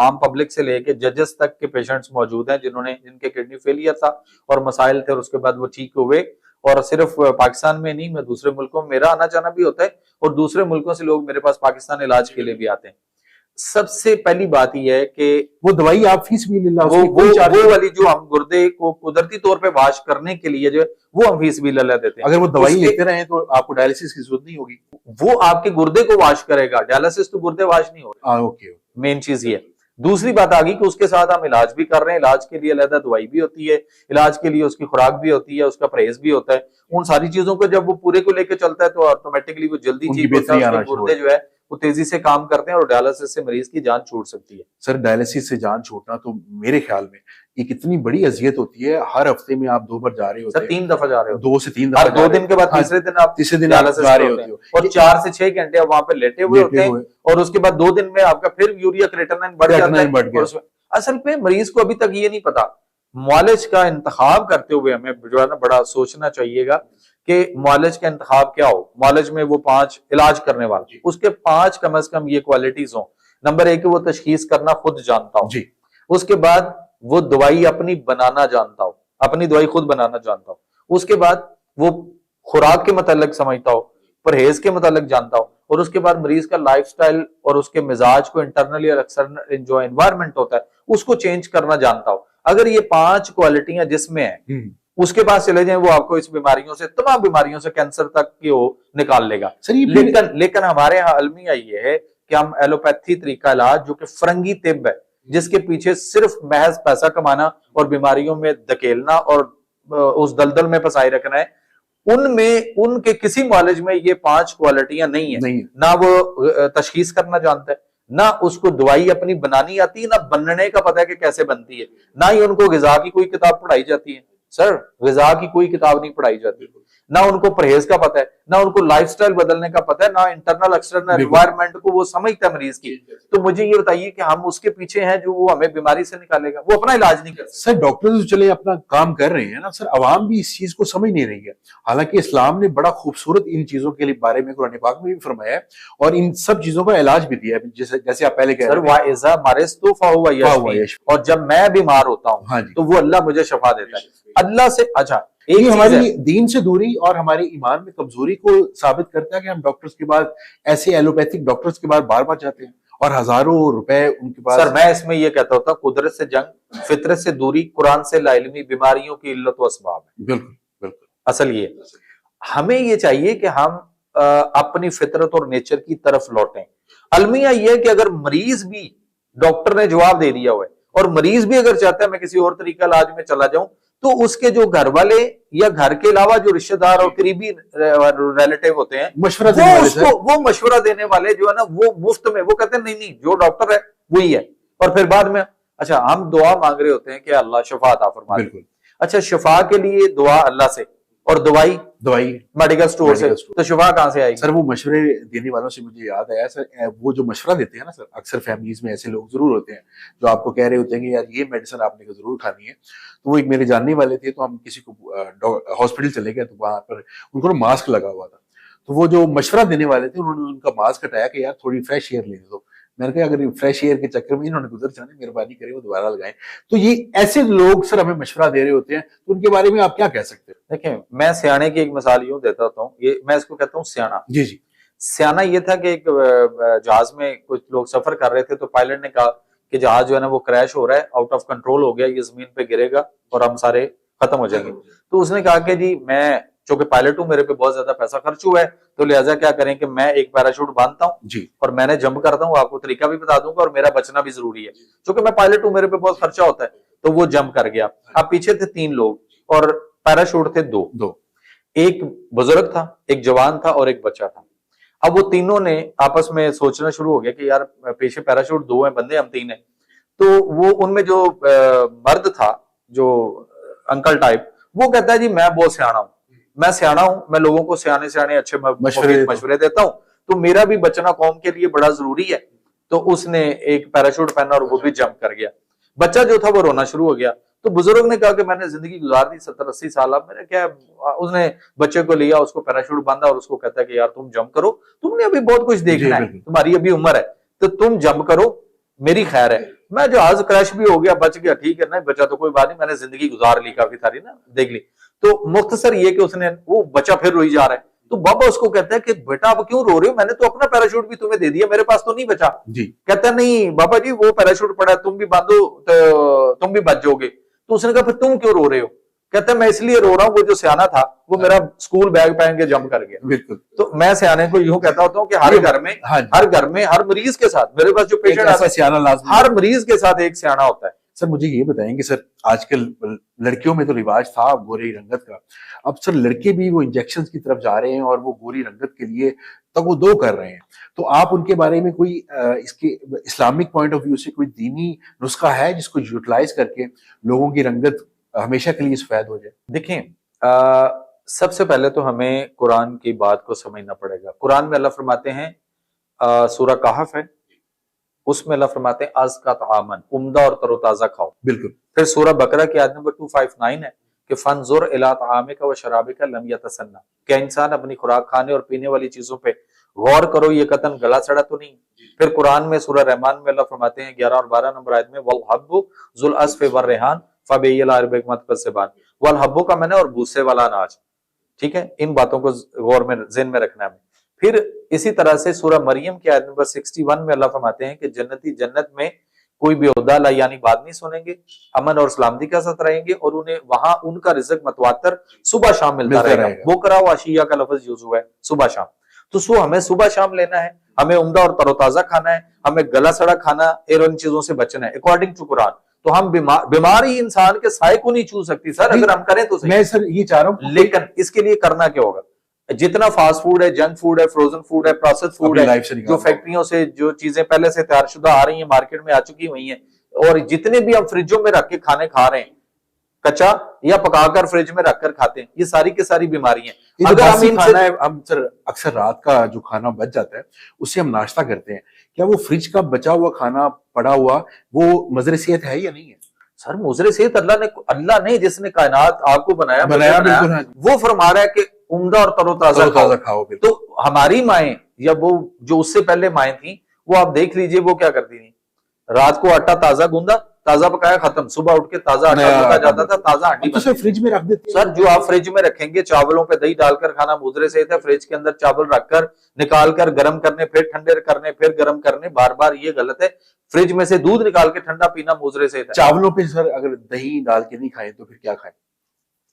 आम पब्लिक से लेके जजेस तक के पेशेंट्स मौजूद हैं जिनके किडनी फेलियर था और मसाइल थे और उसके बाद वो ठीक हुए। और सिर्फ पाकिस्तान में नहीं, मैं दूसरे मुल्कों में मेरा आना जाना भी होता है और दूसरे मुल्कों से लोग मेरे पास पाकिस्तान इलाज के लिए भी आते हैं। सबसे पहली बात यह है कि वो दवाई आप फीस भी ले लो, वो वाली जो हम गुर्दे को कुदरती तौर पे वॉश करने के लिए जो वो हम फीस भी ले देते हैं। अगर वो दवाई लेते रहे तो आपको डायलिसिस की जरूरत नहीं होगी, वो आपके गुर्दे को वॉश करेगा। डायलिसिस तो गुर्दे वॉश नहीं हो रहा। ओके, मेन चीज ये। दूसरी बात आ गई कि उसके साथ हम इलाज भी कर रहे हैं, इलाज के लिए अलग दवाई भी होती है, इलाज के लिए उसकी खुराक भी होती है, उसका परहेज भी होता है। उन सारी चीजों को जब वो पूरे को लेकर चलता है तो ऑटोमेटिकली वो जल्दी ठीक होता है, गुर्दे जो है वो तेजी से काम करते हैं और डायलिसिस से मरीज की जान छूट सकती है। सर डायलिसिस से जान छूटना तो मेरे ख्याल में ये कितनी बड़ी अजियत होती है। हर हफ्ते में आप 2 बार जा रहे होते सर हैं, 3 दफा जा रहे हो, 2 से 3 दफा हर 2 दिन के बाद हाँ, तीसरे दिन आप तीसरे दिन आप डायलिसिस जा पे रहे होते होते हैं हो, और 4 से 6 घंटे आप वहां पे लेटे हुए होते हैं और उसके बाद 2 दिन में आपका फिर यूरिया क्रिएटिनिन बढ़ जाता है। और असल में मरीज को अभी तक ये नहीं पता, मुआलिज का इंतखाब करते हुए हमें जो है ना बड़ा सोचना चाहिएगा कि मुआलिज का इंतखाब क्या हो। मुआलिज में वो 5 इलाज करने वाले, उसके 5 कम से कम ये क्वालिटीज हो। नंबर 1 वो तशखीस करना खुद जानता हो, उसके बाद वो दवाई अपनी बनाना जानता हो, अपनी दवाई खुद बनाना जानता हो, उसके बाद वो खुराक के मतलब समझता हो, परहेज के मतलब जानता हो, और उसके बाद मरीज का लाइफस्टाइल और उसके मिजाज को इंटरनली और एक्सटर्नल जो एनवायरनमेंट होता है उसको चेंज करना जानता हो। अगर ये 5 क्वालिटियां जिसमें है, उसके पास चले जाएं, वो आपको इस बीमारियों से, तमाम बीमारियों से, कैंसर तक की वो निकाल लेगा। लेकिन हमारे यहाँ अलमिया ये है कि हम एलोपैथी तरीका इलाज जो कि फरंगी तिब है, जिसके पीछे सिर्फ महज पैसा कमाना और बीमारियों में धकेलना और उस दलदल में फंसाए रखना है, उनमें उनके किसी मुआलिज में ये 5 क्वालिटियां नहीं है। ना वो तशखीस करना जानता है, ना उसको दवाई अपनी बनानी आती है, ना बनने का पता है कि कैसे बनती है, ना ही उनको गिजा की कोई किताब पढ़ाई जाती है। सर गिजा की कोई किताब नहीं पढ़ाई जाती, ना उनको परहेज का पता है, ना उनको लाइफस्टाइल बदलने का पता है, ना इंटरनल एक्सटर्नल एनवायरनमेंट को वो समझता है मरीज की। तो मुझे ये बताइए कि हम उसके पीछे हैं जो वो हमें बीमारी से निकालेगा, वो अपना इलाज नहीं कर सकता। सर डॉक्टर तो चले अपना काम कर रहे हैं ना सर, अवाम भी इस चीज को समझ नहीं रही है। हालांकि इस्लाम ने बड़ा खूबसूरत इन चीजों के बारे में कुरान पाक में भी फरमाया है और इन सब चीजों का इलाज भी दिया है, जैसे आप पहले कह रहे हैं। और जब मैं बीमार होता हूँ तो वो अल्लाह मुझे शफा देता है अल्लाह से। अच्छा, एक हमारी दीन से दूरी और हमारे ईमान में कमजोरी को साबित करता है कि हम डॉक्टर्स के बाद, ऐसे एलोपैथिक डॉक्टर्स के बाद बार बार जाते हैं और हजारों रुपए उनके पास। सर मैं इसमें ये कहता होता, कुदरत से जंग, फितरत से दूरी, कुरान से लाइल्मी, बीमारियों की इल्लत व असबाब है। बिल्कुल बिल्कुल। असल ये हमें ये चाहिए कि हम अपनी फितरत और नेचर की तरफ लौटें। अलमिया ये है कि अगर मरीज भी, डॉक्टर ने जवाब दे दिया हुआ है और मरीज भी अगर चाहता है मैं किसी और तरीका इलाज में चला जाऊं, तो उसके जो घर वाले या घर के अलावा जो रिश्तेदार और करीबी रिलेटिव होते हैं, मशवरा वो मशवरा देने वाले जो है ना, वो मुफ्त में वो कहते हैं नहीं नहीं जो डॉक्टर है वही है। और फिर बाद में अच्छा हम दुआ मांग रहे होते हैं कि अल्लाह शफा अता फरमा दे। अच्छा, शफा के लिए दुआ अल्लाह से और दवाई मेडिकल स्टोर से, तो शफा कहां से आएगी? सर वो मशवरे देने वालों से मुझे याद आया सर, वो जो मशवरा देते हैं ना सर, अक्सर फैमिलीज में ऐसे लोग जरूर होते हैं जो आपको कह रहे होते हैं कि यार ये मेडिसिन आपने को जरूर खानी है। तो वो एक मेरे जानने वाले थे, तो हम किसी को हॉस्पिटल चले गए, तो वहां पर उनको मास्क लगा हुआ था, तो वो जो मशवरा देने वाले थे उन्होंने उनका मास्क हटाया कि यार थोड़ी फ्रेश एयर लेने दो। मैंने कहा अगर फ्रेश एयर के चक्कर में इन्होंने गुजर जाने, मेहरबानी करें वो दोबारा लगाएं। तो ये ऐसे लोग सर हमें मशवरा दे रहे होते हैं, तो उनके बारे में आप क्या कह सकते हैं? देखें, मैं सियाने की एक मिसाल यूं देता हूँ, ये मैं इसको कहता हूँ सियाना। जी जी। सियाना ये था कि एक जहाज में कुछ लोग सफर कर रहे थे, तो पायलट ने कहा कि जहाज जो है ना वो क्रैश हो रहा है, आउट ऑफ कंट्रोल हो गया, ये जमीन पे गिरेगा और हम सारे खत्म हो जाएंगे। तो उसने कहा कि जी मैं चूंकि पायलट हूं, मेरे पे बहुत ज्यादा पैसा खर्च हुआ है, तो लिहाजा क्या करें कि मैं एक पैराशूट बांधता हूँ और मैंने जंप करता हूँ, आपको तरीका भी बता दूंगा और मेरा बचना भी जरूरी है, क्योंकि मैं पायलट हूँ, मेरे पे बहुत खर्चा होता है। तो वो जंप कर गया। अब पीछे थे 3 लोग और पैराशूट थे 2। एक बुजुर्ग था, एक जवान था और एक बच्चा था। अब वो तीनों ने आपस में सोचना शुरू हो गया कि यार पीछे पैराशूट 2 हैं, बंदे हम 3 हैं। तो वो उनमें जो मर्द था, जो अंकल टाइप, वो कहता है जी मैं बहुत सियाना हूं, मैं सियाना हूं, मैं लोगों को सियाने सियाने अच्छे मशवरे देता हूं, तो मेरा भी बचना कौम के लिए बड़ा जरूरी है। तो उसने एक पैराशूट पहना और वो भी जंप कर गया। बच्चा जो था वो रोना शुरू हो गया। तो बुजुर्ग ने कहा कि मैंने जिंदगी गुजार दी 70-80 साल, अब मेरा क्या। उसने बच्चे को लिया, उसको पैराशूट बांधा और उसको कहता है कि यार तुम जंप करो, तुमने अभी बहुत कुछ देखना है, तुम्हारी अभी उम्र है, तो तुम जंप करो, मेरी खैर है। मैं जहाज क्रैश भी हो गया, बच गया, ठीक है ना, बचा तो कोई बात नहीं, मैंने जिंदगी गुजार ली, काफी सारी ना देख ली। तो मुख्तसर ये कि उसने, वो बच्चा फिर रोई जा रहा है, तो बाबा उसको कहता है कि बेटा अब क्यों रो रहे हो, मैंने तो अपना पैराशूट भी तुम्हें दे दिया, मेरे पास तो नहीं बचा जी। कहता है नहीं बाबा जी वो पैराशूट पड़ा है, तुम भी बांधो तो तुम भी बच जाओगे। तो उसने कहा फिर तुम क्यों रो रहे हो? कहता है मैं इसलिए रो रहा हूँ, वो जो सियाना था वो मेरा स्कूल बैग पहन के जंप कर गया। बिल्कुल। तो मैं सियाने को यूं कहता होता हूँ कि हर घर में हर मरीज के साथ, मेरे पास जो पेशेंट आता है सियाना, हर मरीज के साथ एक सियाना होता है। सर मुझे ये बताएंगे सर, आजकल लड़कियों में तो रिवाज था गोरी रंगत का, अब सर लड़के भी वो इंजेक्शंस की तरफ जा रहे हैं और वो गोरी रंगत के लिए तो वो 2 कर रहे हैं। तो आप उनके बारे में कोई इसके इस्लामिक पॉइंट ऑफ व्यू से कोई दीनी नुस्खा है जिसको यूटिलाइज करके लोगों की रंगत हमेशा के लिए सफेद हो जाए? देखें, सबसे पहले तो हमें कुरान की बात को समझना पड़ेगा। कुरान में अल्लाह फरमाते हैं, सूरह कहफ है, उसमें अल्लाह फरमाते हैं अज़ का तामन, उम्दा और तरोताजा खाओ। बिल्कुल। फिर सूरह बकरा की आयत नंबर 259 है कि फंजुर इला तामिका व शराबिका लम यतसन्ना, क्या इंसान अपनी खुराक खाने और पीने वाली चीजों पे गौर करो, ये कतन गला सड़ा तो नहीं। फिर कुरान में सूरह रहमान में अल्लाह फरमाते हैं 11 और 12 नंबर आयत में वल हब्बु जुल अस्फ़ वर रेहान फबैयल अरबिकमत फसबान, वल हब्बु का मैंने और भूसे वाला अनाज। ठीक है, इन बातों को गौर में ज़हन में रखना है। फिर इसी तरह से सूरह मरियम की आयत नंबर 61 में अल्लाह फरमाते हैं कि जन्नती जन्नत में कोई बेहुदा यानी बात नहीं सुनेंगे, अमन और सलामती के साथ रहेंगे और उन्हें वहां उनका रिज़्क मतवातर सुबह शाम मिलता रहेगा। बोकरा व आशिया का लफ्ज यूज हुआ है, सुबह शाम। तो हमें सुबह शाम लेना है, हमें उम्दा और तरोताजा खाना है, हमें गला सड़ा खाना और इन चीजों से बचना है अकॉर्डिंग टू कुरान। तो हम बीमारी इंसान के साय को नहीं छू सकती सर, अगर हम करें तो सही। मैं सर ये चाह रहा हूं, लेकिन इसके लिए करना क्या होगा? जितना फास्ट फूड है, जंक फूड है, फ्रोजन फूड है, प्रोसेस फूड है, जो फैक्ट्रियों से जो चीजें पहले से तैयारशुदा आ रही हैं, मार्केट में आ चुकी हुई हैं, और जितने भी हम फ्रिजों में रख के खाने खा रहे हैं, कच्चा या पकाकर फ्रिज में रखकर खाते हैं, ये सारी की सारी बीमारियां। अगर हम खाना है, हम सर अक्सर रात का जो खाना बच जाता है उससे हम नाश्ता करते हैं, क्या वो फ्रिज का बचा हुआ खाना पड़ा हुआ वो मजरे सेहत है या नहीं है? सर मुजरे सेहत अल्लाह ने जिसने कायनात आपको बनाया वो फरमा रहा है कि उम्दा और तरोताजा खाओ। तो हमारी माएं या वो जो उससे पहले माएं थी, वो आप देख लीजिए वो क्या करती थी, रात को आटा ताजा गूंदा, ताजा पकाया, खत्म, सुबह उठ के ताजा आटा गूंदा जाता था, ताजा आटी। तो फ्रिज में रख देते सर, जो आप फ्रिज में रखेंगे, चावलों पे दही डालकर खाना मुजरे सेहत है। फ्रिज के अंदर चावल रखकर निकाल कर गर्म करने, फिर ठंडे करने, फिर गर्म करने, बार बार, ये गलत है। फ्रिज में से दूध निकाल के ठंडा पीना मुजरे सेहत है। चावलों पे सर अगर दही डाल के नहीं खाए तो फिर क्या खाएं?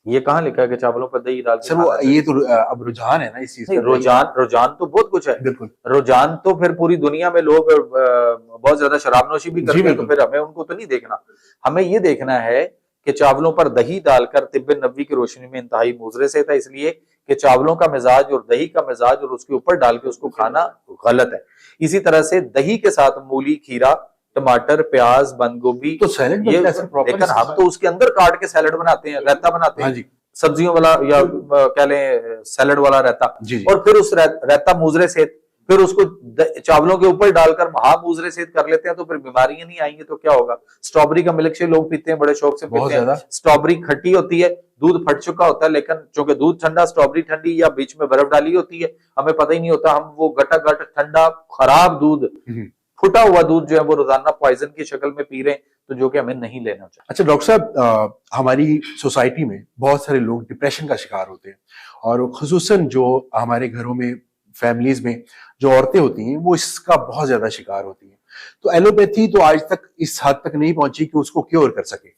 ये कहां लिखा है कि चावलों पर दही डाल? सर वो ये तो अब रुझान है ना इस चीज का। रुझान तो बहुत कुछ है। बिल्कुल। रुझान तो फिर पूरी दुनिया में लोग बहुत ज्यादा शराब नोशी भी करते हैं, तो फिर हमें उनको तो नहीं देखना। हमें ये देखना है कि चावलों पर दही डालकर तिब्बे नबवी की रोशनी में इंतहाई मुजरे से था, इसलिए कि चावलों का मिजाज और दही का मिजाज और उसके ऊपर डाल के उसको खाना गलत है। इसी तरह से दही के साथ मूली, खीरा, टमाटर, प्याज, बंद गोभी, तो सैलेड ये, लेकिन हम तो उसके अंदर काट के सैलेड बनाते हैं, रायता बनाते हैं, सब्जियों वाला या कह लें सैलेड वाला रायता, और फिर उस रायता मुजरे सेहत, फिर उसको चावलों के ऊपर डालकर मुजरे सेहत कर लेते हैं, तो फिर बीमारियां नहीं आएंगी तो क्या होगा? स्ट्रॉबेरी का मिल्क शेक लोग पीते हैं, बड़े शौक से पीते हैं। स्ट्रॉबेरी खट्टी होती है, दूध फट चुका होता है, लेकिन चूंकि दूध ठंडा, स्ट्रॉबेरी ठंडी या बीच में बर्फ डाली होती है, हमें पता ही नहीं होता। हम वो गटागट ठंडा खराब दूध, फुटा हुआ दूध जो है वो रोजाना पॉइजन की शक्ल में पी रहे हैं, तो जो कि हमें नहीं लेना चाहिए। अच्छा डॉक्टर साहब, हमारी सोसाइटी में बहुत सारे लोग डिप्रेशन का शिकार होते हैं, और खुसूसन जो हमारे घरों में, फैमिलीज में जो औरतें होती हैं, वो इसका बहुत ज्यादा शिकार होती हैं। तो एलोपैथी तो आज तक इस हद तक नहीं पहुंची कि उसको क्योर कर सके,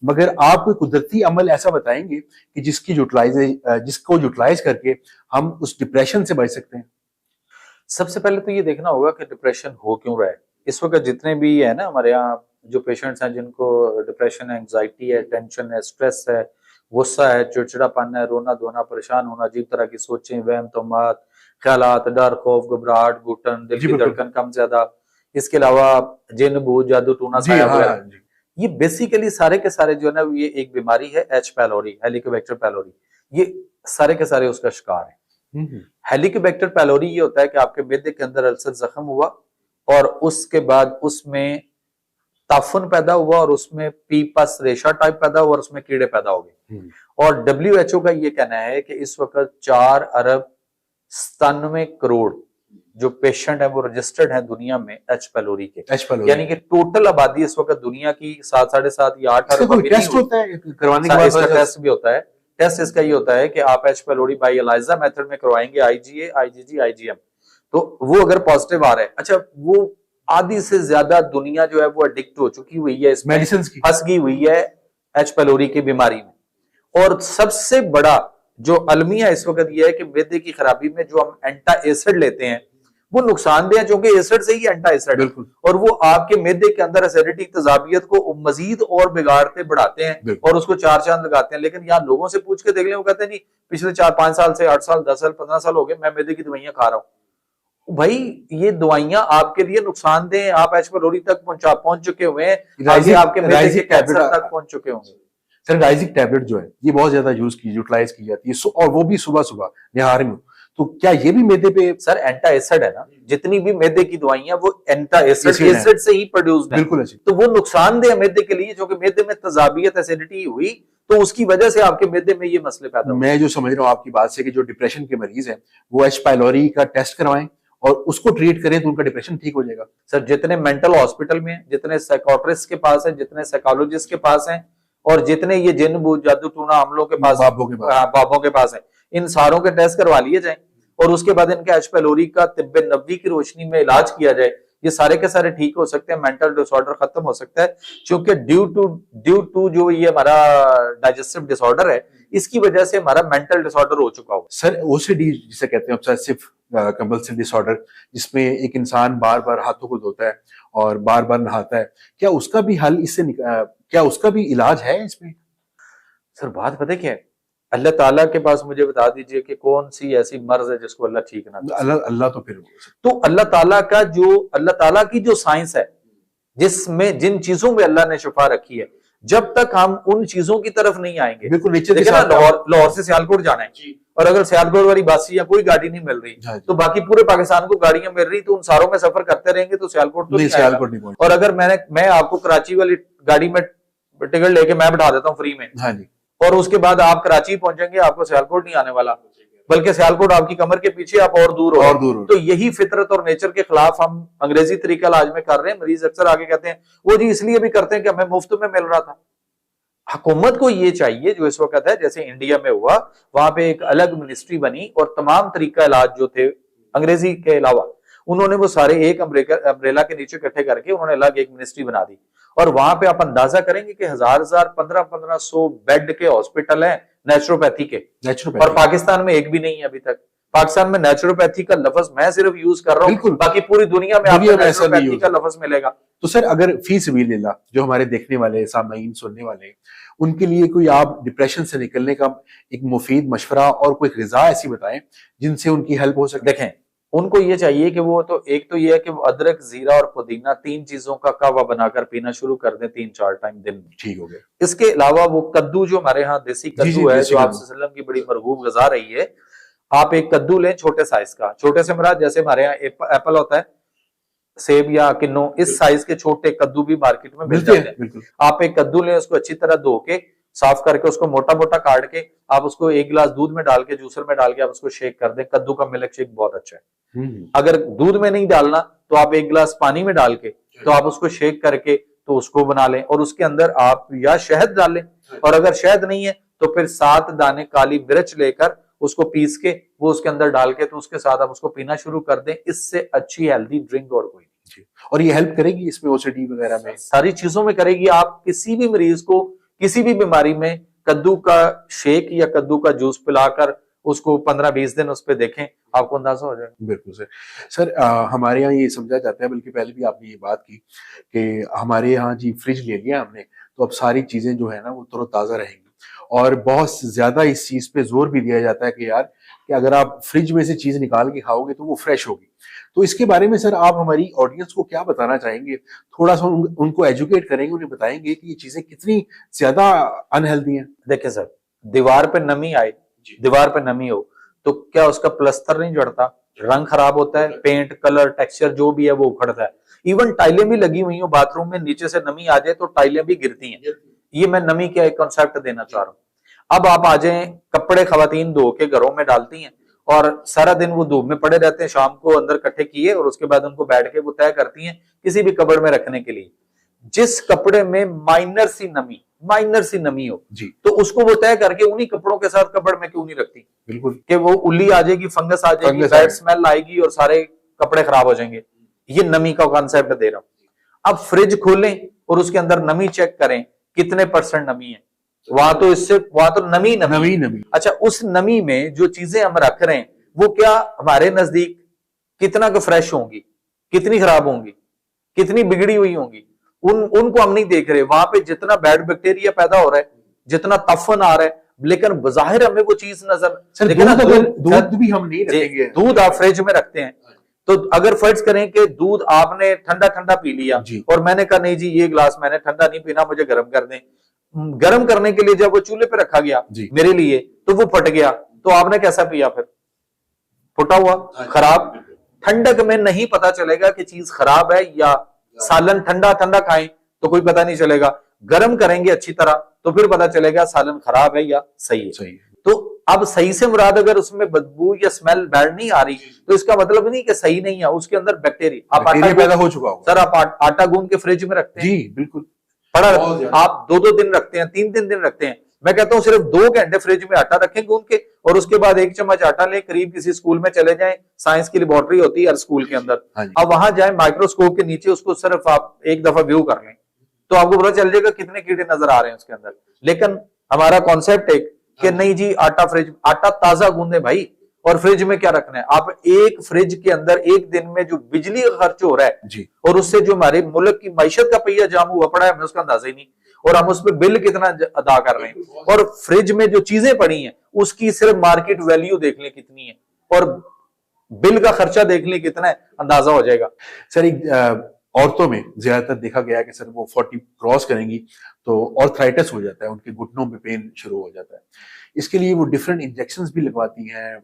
मगर आप कोई कुदरती अमल ऐसा बताएंगे कि जिसको यूटिलाइज करके हम उस डिप्रेशन से बच सकते हैं? सबसे पहले तो ये देखना होगा कि डिप्रेशन हो क्यों रहा है। इस वक्त जितने भी है ना हमारे यहाँ जो पेशेंट्स हैं जिनको डिप्रेशन है, एंजाइटी है, टेंशन है, स्ट्रेस है, गुस्सा है, चिड़चिड़ापन है, रोना धोना, परेशान होना, अजीब तरह की सोचें, वहम तोहमात, ख्यालात, डर, खौफ, घबराहट, घुटन, दिल की धड़कन कम ज्यादा, इसके अलावा जिन भूत जादू टूना साया, ये बेसिकली सारे के सारे जो है ना, ये एक बीमारी है एच पैलोरी, हेलिकोबैक्टर पैलोरी, ये सारे के सारे उसका शिकार है। हेलिकोबैक्टर पैलोरी ये होता है कि आपके मैदे के अंदर अल्सर जख्म हुआ और उसके बाद उसमें ताफुन पैदा हुआ और उसमें पीपस रेशा टाइप पैदा हुआ और उसमें कीड़े पैदा हो गए। और WHO का ये कहना है कि इस वक्त 4 अरब 97 करोड़ जो पेशेंट है वो रजिस्टर्ड है दुनिया में एच पैलोरी के, यानी कि टोटल आबादी इस वक्त दुनिया की 7.5 या 8 अरब। टेस्ट होता है करवाने के बाद? इसका टेस्ट भी होता है। टेस्ट इसका ये होता है कि आप H pylori bye ELISA method में करवाएंगे, IgA, IgG, IgM, तो वो अगर पॉजिटिव आ रहा है, अच्छा वो आधी से ज्यादा दुनिया जो है वो एडिक्ट हो चुकी हुई है, इसमें मेडिसिन की फंस गई हुई है एच पैलोरी की बीमारी में। और सबसे बड़ा जो अलमिया इस वक्त ये है कि मैदे की खराबी में जो हम एंटा एसिड लेते हैं वो नुकसानदेह है, क्योंकि एसिड से ही एंटा एसिड, और वो आपके मैदे के अंदर एसिडिटी तेजाबियत को मजीद और बिगाड़ते बढ़ाते हैं और उसको 4 चांद लगाते हैं। लेकिन यहाँ लोगों से पूछ के देख लें, वो कहते हैं नहीं पिछले 4-5 साल से 8 साल 10 साल 15 साल हो गए मैं मैदे की दवाइयां खा रहा हूँ। भाई ये दवाइयां आपके लिए नुकसानदेह हैं, आप एच पाइलोरी तक पहुंच चुके हुए हैं, आगे राइजिक आपके मेदे के राइजिक कैंसर टैबलेट तक पहुंच चुके होंगे। सर, राइजिक टैबलेट जो है ये बहुत ज्यादा यूटिलाइज की जाती है, और वो भी सुबह सुबह निहार में। तो क्या ये भी मैदे पे? सर एंटा एसिड है ना, जितनी भी मैदे की दवाइयां वो एंटा एसिड है। एसिड से ही प्रोड्यूस्ड है, बिल्कुल एसिड। तो वो नुकसानदेह है मैदे के लिए, जो कि मैदे में तजाबियत एसिडिटी हुई तो उसकी वजह से आपके मैदे में ये मसले पैदा हुए। मैं जो समझ रहा हूँ आपकी बात से कि जो डिप्रेशन के मरीज हैं वो एच पाइलोरी का टेस्ट करवाएं और उसको ट्रीट करें तो उनका डिप्रेशन ठीक हो जाएगा। सर जितने मेंटल हॉस्पिटल में, जितने साइकोट्रिस्ट के पास है, जितने साइकोलॉजिस्ट के पास हैं, और जितने ये जिन भूत जादू टूना हमलों के पास, बाबों के पास है, इन सारों के टेस्ट करवा लिए जाए और उसके बाद इनके एच पाइलोरी का तिब्बे नबवी की रोशनी में इलाज किया जाए, ये सारे के सारे ठीक हो सकते हैं, मेंटल डिसऑर्डर खत्म हो सकता है। क्योंकि ड्यू टू जो ये हमारा डाइजेस्टिव डिसऑर्डर है, इसकी वजह से हमारा मेंटल डिसऑर्डर हो चुका हो। सर ओसीडी जिसे कहते हैं, ऑब्सेसिव कंपल्सिव डिसऑर्डर, जिसमें एक इंसान बार बार हाथों को धोता है और बार बार नहाता है, क्या उसका भी हल इससे क्या उसका भी इलाज है इसमें? सर बात पता क्या है, अल्लाह ताला के पास मुझे बता दीजिए कि कौन सी ऐसी मर्ज है जिसको अल्लाह ठीक ना करे। अल्लाह तो फिर तो अल्लाह ताला की जो साइंस है, जिसमें जिन चीजों में अल्लाह ने शिफा रखी है, जब तक हम उन चीजों की तरफ नहीं आएंगे, बिल्कुल नेचर के देखिए ना, साथ लाहौर से सियालकोट जाना है और अगर सियालकोट वाली बस या कोई गाड़ी नहीं मिल रही तो बाकी पूरे पाकिस्तान को गाड़ियां मिल रही, तो उन सारों में सफर करते रहेंगे तो सियालकोट तो नहीं आएगा। और अगर मैं आपको कराची वाली गाड़ी में टिकट लेके मैं बैठा देता हूँ फ्री में, हाँ जी, और उसके बाद आप कराची पहुंचेंगे, आपको सियालकोट नहीं आने वाला, बल्कि सियालकोट आपकी कमर के पीछे, आप और दूर हो। तो यही फितरत और नेचर के खिलाफ हम अंग्रेजी तरीका इलाज में कर रहे हैं। मरीज अक्सर आगे कहते हैं वो जी इसलिए भी करते हैं कि हमें मुफ्त में मिल रहा था। हुकूमत को ये चाहिए जो इस वक्त है, जैसे इंडिया में हुआ, वहां पे एक अलग मिनिस्ट्री बनी और तमाम तरीका इलाज जो थे अंग्रेजी के अलावा, उन्होंने वो सारे एक अम्ब्रेला के नीचे इकट्ठे करके उन्होंने अलग एक मिनिस्ट्री बना दी। और वहां पे आप अंदाजा करेंगे कि 1500 बेड के हॉस्पिटल है नेचुरोपैथी के, और पाकिस्तान में एक भी नहीं है अभी तक। पाकिस्तान में नेचुरोपैथी का लफ्ज मैं सिर्फ यूज कर रहा हूँ, बाकी पूरी दुनिया में आपको नेचुरोपैथी का लफ्ज मिलेगा। तो सर अगर फी सबीलिल्लाह जो हमारे देखने वाले सामईन सुनने वाले, उनके लिए कोई आप डिप्रेशन से निकलने का एक मुफीद मशवरा और कोई ग़िज़ा ऐसी बताएं जिनसे उनकी हेल्प हो सके? देखें, उनको ये चाहिए कि वो तो एक तो ये है कि वो अदरक, जीरा और पुदीना 3 चीजों का कहवा बनाकर पीना शुरू कर दें 3-4 टाइम दिन में, ठीक हो गया। इसके अलावा वो कद्दू, जो हमारे यहाँ देसी कद्दू है, जो आप सल्लल्लाहु अलैहि वसल्लम की बड़ी मरगूब ग़िज़ा रही है, आप एक कद्दू लें छोटे साइज का, छोटे से मुराद जैसे हमारे यहाँ एप्पल होता है, सेब या किन्नू, इस साइज के छोटे कद्दू भी मार्केट में मिल जाते हैं। आप एक कद्दू लें, उसको अच्छी तरह धो के साफ करके उसको मोटा मोटा काट के आप उसको 1 गिलास दूध में डाल के, जूसर में डाल के आप उसको शेक कर दें। कद्दू का मिल्क शेक बहुत अच्छा है। अगर दूध में नहीं डालना तो आप 1 गिलास पानी में डाल के तो आप उसको शेक करके तो उसको बना लें, और उसके अंदर आप या शहद डाल लें, और अगर शहद नहीं है तो फिर 7 दाने काली मिर्च लेकर उसको पीस के वो उसके अंदर डाल के तो उसके साथ आप उसको पीना शुरू कर दें। इससे अच्छी हेल्दी ड्रिंक और कोई नहीं। और ये हेल्प करेगी इसमें, ओसीडी वगैरह में, सारी चीजों में करेगी। आप किसी भी मरीज को किसी भी बीमारी में कद्दू का शेक या कद्दू का जूस पिलाकर उसको 15-20 दिन उस पर देखें, आपको अंदाजा हो जाएगा। बिल्कुल सर। सर हमारे यहाँ ये समझा जाता है, बल्कि पहले भी आपने ये बात की कि हमारे यहाँ जी फ्रिज ले लिया हमने, तो अब सारी चीजें जो है ना वो तरोताजा रहेंगी, और बहुत ज्यादा इस चीज पे जोर भी दिया जाता है कि यार कि अगर आप फ्रिज में से चीज निकाल के खाओगे तो वो फ्रेश होगी। तो इसके बारे में सर आप हमारी ऑडियंस को क्या बताना चाहेंगे? थोड़ा सा उनको एजुकेट करेंगे, उन्हें बताएंगे कि ये चीजें कितनी ज्यादा अनहेल्दी हैं। देखिए सर, दीवार पे नमी आए, दीवार पे नमी हो तो क्या उसका प्लस्तर नहीं जड़ता, रंग खराब होता है, पेंट कलर टेक्सचर जो भी है वो उखड़ता है। इवन टाइलें भी लगी हुई हो बाथरूम में, नीचे से नमी आ जाए तो टाइलें भी गिरती हैं। ये मैं नमी का एक कॉन्सेप्ट देना चाह रहा हूँ। अब आप आ जाए, कपड़े खवातीन धो के घरों में डालती हैं और सारा दिन वो धूप में पड़े रहते हैं, शाम को अंदर इकट्ठे किए और उसके बाद उनको बैठ के वो तय करती हैं किसी भी कपड़ में रखने के लिए। जिस कपड़े में माइनर सी नमी हो जी, तो उसको वो तय करके उन्हीं कपड़ों के साथ कपड़ में क्यों नहीं रखती? बिल्कुल, कि वो उल्ली आ जाएगी, फंगस आ जाएगी, बैड स्मेल आएगी और सारे कपड़े खराब हो जाएंगे। ये नमी का कॉन्सेप्ट दे रहा हूं। अब फ्रिज खोलें और उसके अंदर नमी चेक करें कितने % नमी है। वहां तो नमी। अच्छा, उस नमी में जो चीजें हम रख रहे हैं वो क्या हमारे नजदीक कितना का फ्रेश होंगी, कितनी खराब होंगी, कितनी बिगड़ी हुई होंगी, उनको हम नहीं देख रहे। वहां पे जितना बैड बैक्टीरिया पैदा हो रहा है, जितना तफन आ रहा है, लेकिन बजाहिर हमें वो चीज नजर। दूध भी हम नहीं रखेंगे, दूध आप फ्रिज में रखते हैं तो अगर फर्ज करें कि दूध आपने ठंडा ठंडा पी लिया जी। और मैंने कहा नहीं जी ये गिलास मैंने ठंडा नहीं पीना, मुझे गर्म कर दें, गर्म करने के लिए जब वो चूल्हे पे रखा गया जी। मेरे लिए, तो वो फट गया, तो आपने कैसा पिया फिर? फटा हुआ, खराब। ठंडक में नहीं पता चलेगा कि चीज खराब है या सालन ठंडा ठंडा खाएं तो कोई पता नहीं चलेगा, गर्म करेंगे अच्छी तरह तो फिर पता चलेगा सालन खराब है या सही है। सही है। तो अब सही से मुराद अगर उसमें बदबू या स्मेल बैड नहीं आ रही तो इसका मतलब नहीं कि सही नहीं है, उसके अंदर बैक्टीरिया। आप आटा पैदा हो चुका होगा। सर आप आटा गूंद के फ्रिज में रखते हैं जी बिल्कुल, पड़ा, आप 2-2 दिन रखते हैं, 3-3 दिन रखते हैं। मैं कहता हूं सिर्फ 2 घंटे फ्रिज में आटा रखें गूंद के और उसके बाद 1 चम्मच आटा लें, करीब किसी स्कूल में चले जाएं, साइंस की लेबोरेटरी होती है हर स्कूल के अंदर, अब वहां जाएं, माइक्रोस्कोप के नीचे उसको सिर्फ आप एक दफा व्यू कर लें तो आपको पता चल जाएगा कितने कीड़े नजर आ रहे हैं उसके अंदर। लेकिन हमारा कॉन्सेप्ट एक कि नहीं जी आटा ताजा गूंदे भाई, और फ्रिज में क्या रखना है। आप एक फ्रिज के अंदर एक दिन में जो बिजली का खर्च हो रहा है जी, और उससे जो हमारे मुल्क की मैशत का पहिया जाम हुआ पड़ा है, हमें उसका अंदाजा ही नहीं, और हम उस पर बिल कितना अदा कर रहे हैं। और फ्रिज में जो चीजें पड़ी हैं उसकी सिर्फ मार्केट वैल्यू देख लें कितनी है और बिल का खर्चा देख लें कितना है, अंदाजा हो जाएगा। सर एक औरतों में ज्यादातर देखा गया कि सर वो 40 क्रॉस करेंगी तो ऑर्थराइटिस हो जाता है, उनके घुटनों में पेन शुरू हो जाता है। इसके लिए वो डिफरेंट इंजेक्शंस भी लगवाती हैं,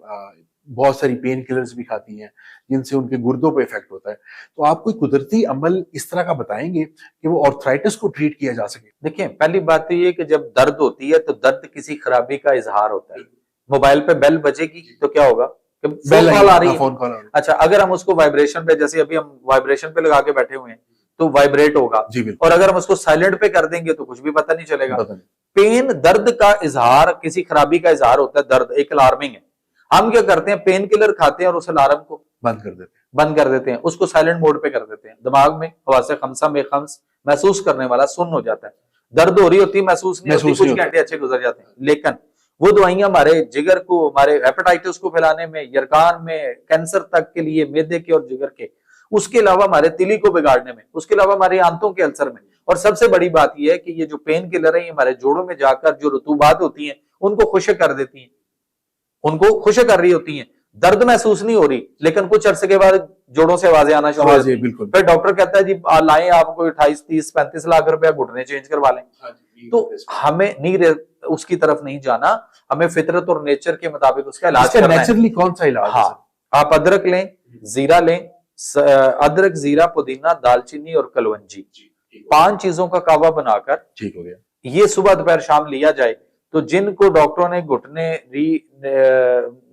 बहुत सारी पेन किलर्स भी खाती हैं जिनसे उनके गुर्दों पे इफेक्ट होता है। तो आप कोई कुदरती अमल इस तरह का बताएंगे कि वो ऑर्थराइटिस को ट्रीट किया जा सके? देखिए पहली बात तो ये कि जब दर्द होती है तो दर्द किसी खराबी का इजहार होता है। मोबाइल पे बेल बजेगी तो क्या होगा, फोन कॉल आ रही है, फोन कॉल आ रही है। अच्छा अगर हम उसको वाइब्रेशन पे, जैसे अभी हम वाइब्रेशन पे लगा के बैठे हुए हैं तो वाइब्रेट होगा, जी बिल्कुल। और अगर हम उसको साइलेंट पे कर देंगे तो कुछ भी पता नहीं चलेगा। पता नहीं। पेन दर्द का इजहार, किसी खराबी का इजहार होता है, दर्द एक अलार्मिंग है। हम क्या करते हैं, पेन किलर खाते हैं और उस अलार्म को बंद कर देते हैं, उसको साइलेंट मोड पे कर देते हैं। दिमाग में हवासे खमसा में खम्स महसूस करने वाला सुन्न हो जाता है, दर्द हो रही होती महसूस नहीं होती, कुछ घंटे अच्छे गुजर जाते हैं। लेकिन वो दवाइयां हमारे जिगर को, हमारे हेपेटाइटिस को फैलाने में, यरकान में, कैंसर तक के लिए, मैदे के और जिगर के, उसके अलावा हमारे तिली को बिगाड़ने में, उसके अलावा हमारे आंतों के अल्सर में, और सबसे बड़ी बात यह है कि ये जो पेन किलर है ये हमारे जोड़ों में जाकर जो रतूबात होती है उनको खुश्क कर देती है, उनको खुश्क कर रही होती है। दर्द महसूस नहीं हो रही लेकिन कुछ अरसे के बाद जोड़ों से आवाजें आना शुरू हो जाती हैं। फिर डॉक्टर कहता है जी लाएं आपको 28, 30, 35 लाख रुपया घुटने चेंज करवा लें। तो हमें नहीं उसकी तरफ नहीं जाना, हमें फितरत और नेचर के मुताबिक उसका इलाज करना है। नेचुरली कौन सा इलाज? हाँ, आप अदरक लें, जीरा लें, अदरक, जीरा, पुदीना, दालचीनी और कलवंजी, 5 चीजों का कावा बनाकर ठीक हो गया, ये सुबह दोपहर शाम लिया जाए तो जिनको डॉक्टरों ने घुटने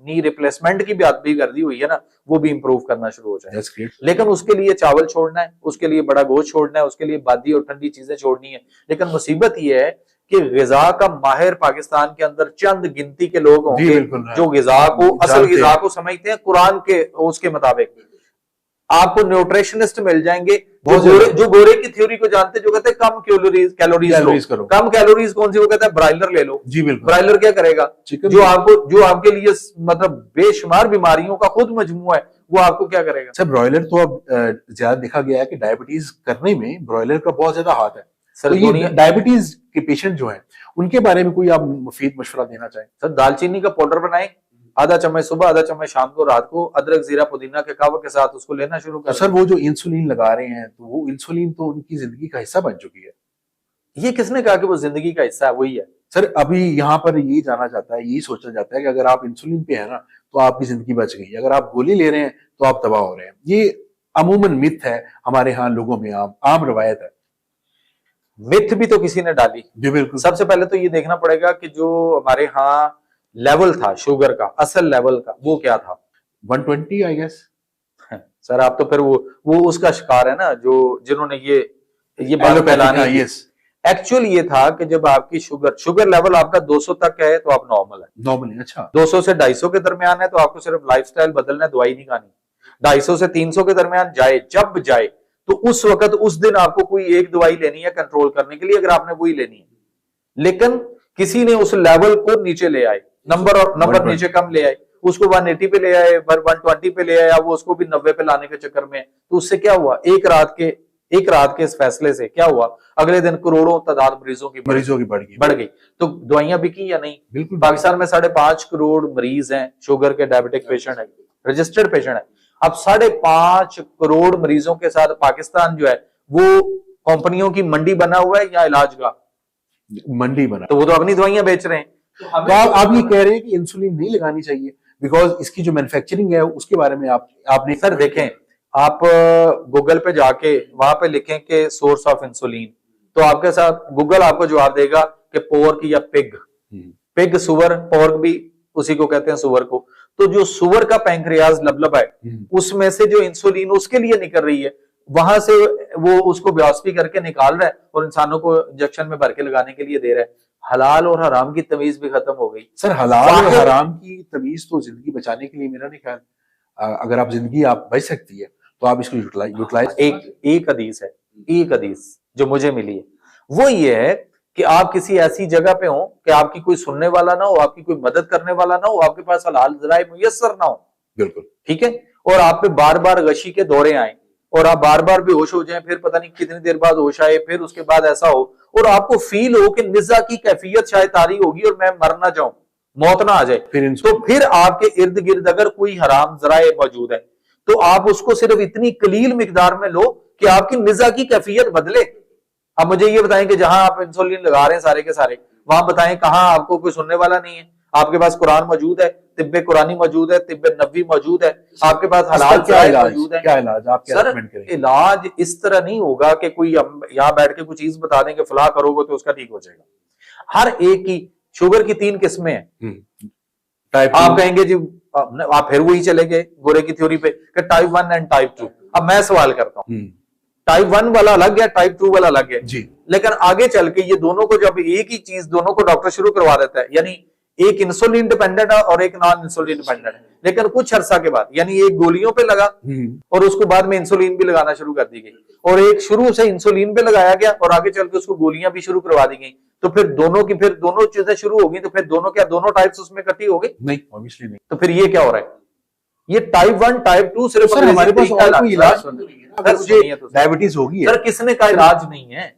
नी रिप्लेसमेंट की बात भी कर दी हुई है ना, वो भी इंप्रूव करना शुरू हो जाए। लेकिन उसके लिए चावल छोड़ना है, उसके लिए बड़ा गोश्त छोड़ना है, उसके लिए बादी और ठंडी चीजें छोड़नी है। लेकिन मुसीबत ये है कि गिजा का माहिर पाकिस्तान के अंदर चंद गिनती के लोग होंगे जो गिजा को, असल गिजा को समझते हैं कुरान के उसके मुताबिक। आपको न्यूट्रिशनिस्ट मिल जाएंगे जो गोरे की थ्योरी को जानते, जो कहते हैं कम कैलोरीज करो। कम कैलोरीज कौन सी? वो कहता है ब्रायलर ले लो। जी बिल्कुल। ब्रायलर क्या करेगा? जो आपके लिए मतलब बेशुमार बीमारियों का खुद मजमूआ है, वो आपको क्या करेगा? सर ब्रॉयलर तो अब ज्यादा देखा गया है कि डायबिटीज करने में ब्रॉयलर का बहुत ज्यादा हाथ है। सर तो ये डायबिटीज के पेशेंट जो हैं उनके बारे में कोई आप मुफीद मशवरा देना चाहें? सर दालचीनी का पाउडर बनाएं, आधा चम्मच सुबह, आधा चम्मच शाम को, रात को अदरक, जीरा, पुदीना के कावा के साथ उसको लेना शुरू कर। सर वो जो इंसुलिन लगा रहे हैं तो वो इंसुलिन तो उनकी जिंदगी का हिस्सा बन चुकी है। ये किसने कहा कि वो जिंदगी का हिस्सा है? वही है सर। अभी यहाँ पर ये जाना जाता है, यही सोचा जाता है कि अगर आप इंसुलिन पे है ना तो आपकी जिंदगी बच गई, अगर आप गोली ले रहे हैं तो आप तबाह हो रहे हैं। ये अमूमन मिथ है हमारे यहाँ लोगों में, आम रवायत है। मिथ भी तो किसी ने डाली। जी बिल्कुल। सबसे पहले तो ये देखना पड़ेगा कि जो हमारे यहाँ लेवल था शुगर का, असल लेवल का, वो क्या था? 120 आई गेस। सर आप तो फिर वो उसका शिकार है ना, जो जिन्होंने ये बात फैलानी। एक्चुअल ये था कि जब आपकी शुगर लेवल आपका 200 तक है तो आप नॉर्मल है। नॉर्मल, अच्छा। 200 से 250 के दरमियान है तो आपको सिर्फ लाइफस्टाइल बदलना है, दवाई नहीं खानी। 250 से 300 के दरमियान जाए, जब जाए तो उस वक्त उस दिन आपको कोई एक दवाई लेनी है कंट्रोल करने के लिए, अगर आपने वही लेनी है। लेकिन किसी ने उस लेवल को नीचे ले आए, नंबर नीचे कम ले आए, उसको 180 पे ले आए, 120 पे ले आया, वो उसको भी 90 पे लाने के चक्कर में। तो उससे क्या हुआ? एक रात के इस फैसले से क्या हुआ? अगले दिन करोड़ों तादाद मरीजों की बढ़ गई। तो दवाइयां बिकी या नहीं? बिल्कुल। पाकिस्तान में 5.5 करोड़ मरीज हैं शुगर के, डायबिटिक पेशेंट है, रजिस्टर्ड पेशेंट है। अब 5.5 करोड़ मरीजों के साथ पाकिस्तान जो है वो कंपनियों की मंडी बना हुआ है या इलाज का मंडी बना, तो वो तो अपनी दवाइयां बेच रहे हैं। तो आप ये कह रहे हैं कि इंसुलिन नहीं लगानी चाहिए बिकॉज इसकी जो मैन्युफैक्चरिंग है उसके बारे में आपने सर देखें, आप गूगल पे जाके वहां पे लिखें कि सोर्स ऑफ इंसुलिन, तो आपके साथ गूगल आपको जवाब देगा कि पोर्क या पिग, पिग सुअर, पोर्क भी उसी को कहते हैं सुअर को। तो जो सुअर का पैंक्रियाज लबलब है उसमें से जो इंसुलिन उसके लिए निकल रही है, वहां से वो उसको व्यास्पी करके निकाल रहा है और इंसानों को इंजेक्शन में भर के लगाने के लिए दे रहा है। हलाल और हराम की तमीज भी खत्म हो गई। सर हलाल और हराम की तमीज तो जिंदगी बचाने के लिए मेरा नहीं ख्याल, अगर आप जिंदगी आप बच सकती है तो आप इसको यूटिलाइज। एक हदीस है, एक हदीस जो मुझे मिली है वो ये है कि आप किसी ऐसी जगह पे हो कि आपकी कोई सुनने वाला ना हो, आपकी कोई मदद करने वाला ना हो, आपके पास हलाल ज़राए मुयस्सर ना हो, बिल्कुल ठीक है, और आप पे बार बार गशी के दौरे आए और आप बार बार बेहोश हो जाएं, फिर पता नहीं कितनी देर बाद होश आए, फिर उसके बाद ऐसा हो और आपको फील हो कि निजा की कैफियत शायद तारी होगी और मैं मर ना जाऊं, मौत ना आ जाए, तो फिर आपके इर्द गिर्द अगर कोई हराम ज़राए मौजूद है तो आप उसको सिर्फ इतनी कलील मिकदार में लो कि आपकी निजा की कैफियत बदले। अब मुझे ये बताएं कि जहां आप इंसुलिन लगा रहे हैं सारे के सारे, वहां बताएं कहां आपको कोई सुनने वाला नहीं है, आपके पास कुरान मौजूद है, तिब्बे कुरानी मौजूद है, तिब्बे नबवी मौजूद है, आपके पास हलाल क्या मौजूद है। क्या इलाज आप क्या सर इलाज इस तरह नहीं होगा कि कोई यहाँ बैठ के कुछ चीज बता दें कि फलाह करोगे तो उसका ठीक हो जाएगा। हर एक की शुगर की 3 किस्में हैं। आप कहेंगे जी आप फिर वही चले गए गोरे की थ्योरी पे कि टाइप 1 एंड टाइप 2। अब मैं सवाल करता हूं, टाइप 1 वाला अलग है, टाइप 2 वाला अलग है जी, लेकिन आगे चल के ये दोनों को जब एक ही चीज दोनों को डॉक्टर शुरू करवा देता है, यानी एक इंसुलिन डिपेंडेंट है और एक नॉन इंसुलिन डिपेंडेंट है, लेकिन कुछ अरसा के बाद यानी एक गोलियों पे लगा और उसको बाद में इंसुलिन भी लगाना शुरू कर दी गई, और एक शुरू से इंसुलिन पे लगाया गया और आगे चल के उसको गोलियां भी शुरू करवा दी गई, तो फिर दोनों चीजें शुरू हो गई, तो फिर दोनों टाइप्स उसमें इकट्ठी हो गई? नहीं, ऑब्वियसली नहीं। तो फिर ये क्या हो रहा है? ये टाइप 1 टाइप 2 सिर्फ हमारे पास और कोई इलाज डायबिटीज होगी सर, किसने का इलाज नहीं है?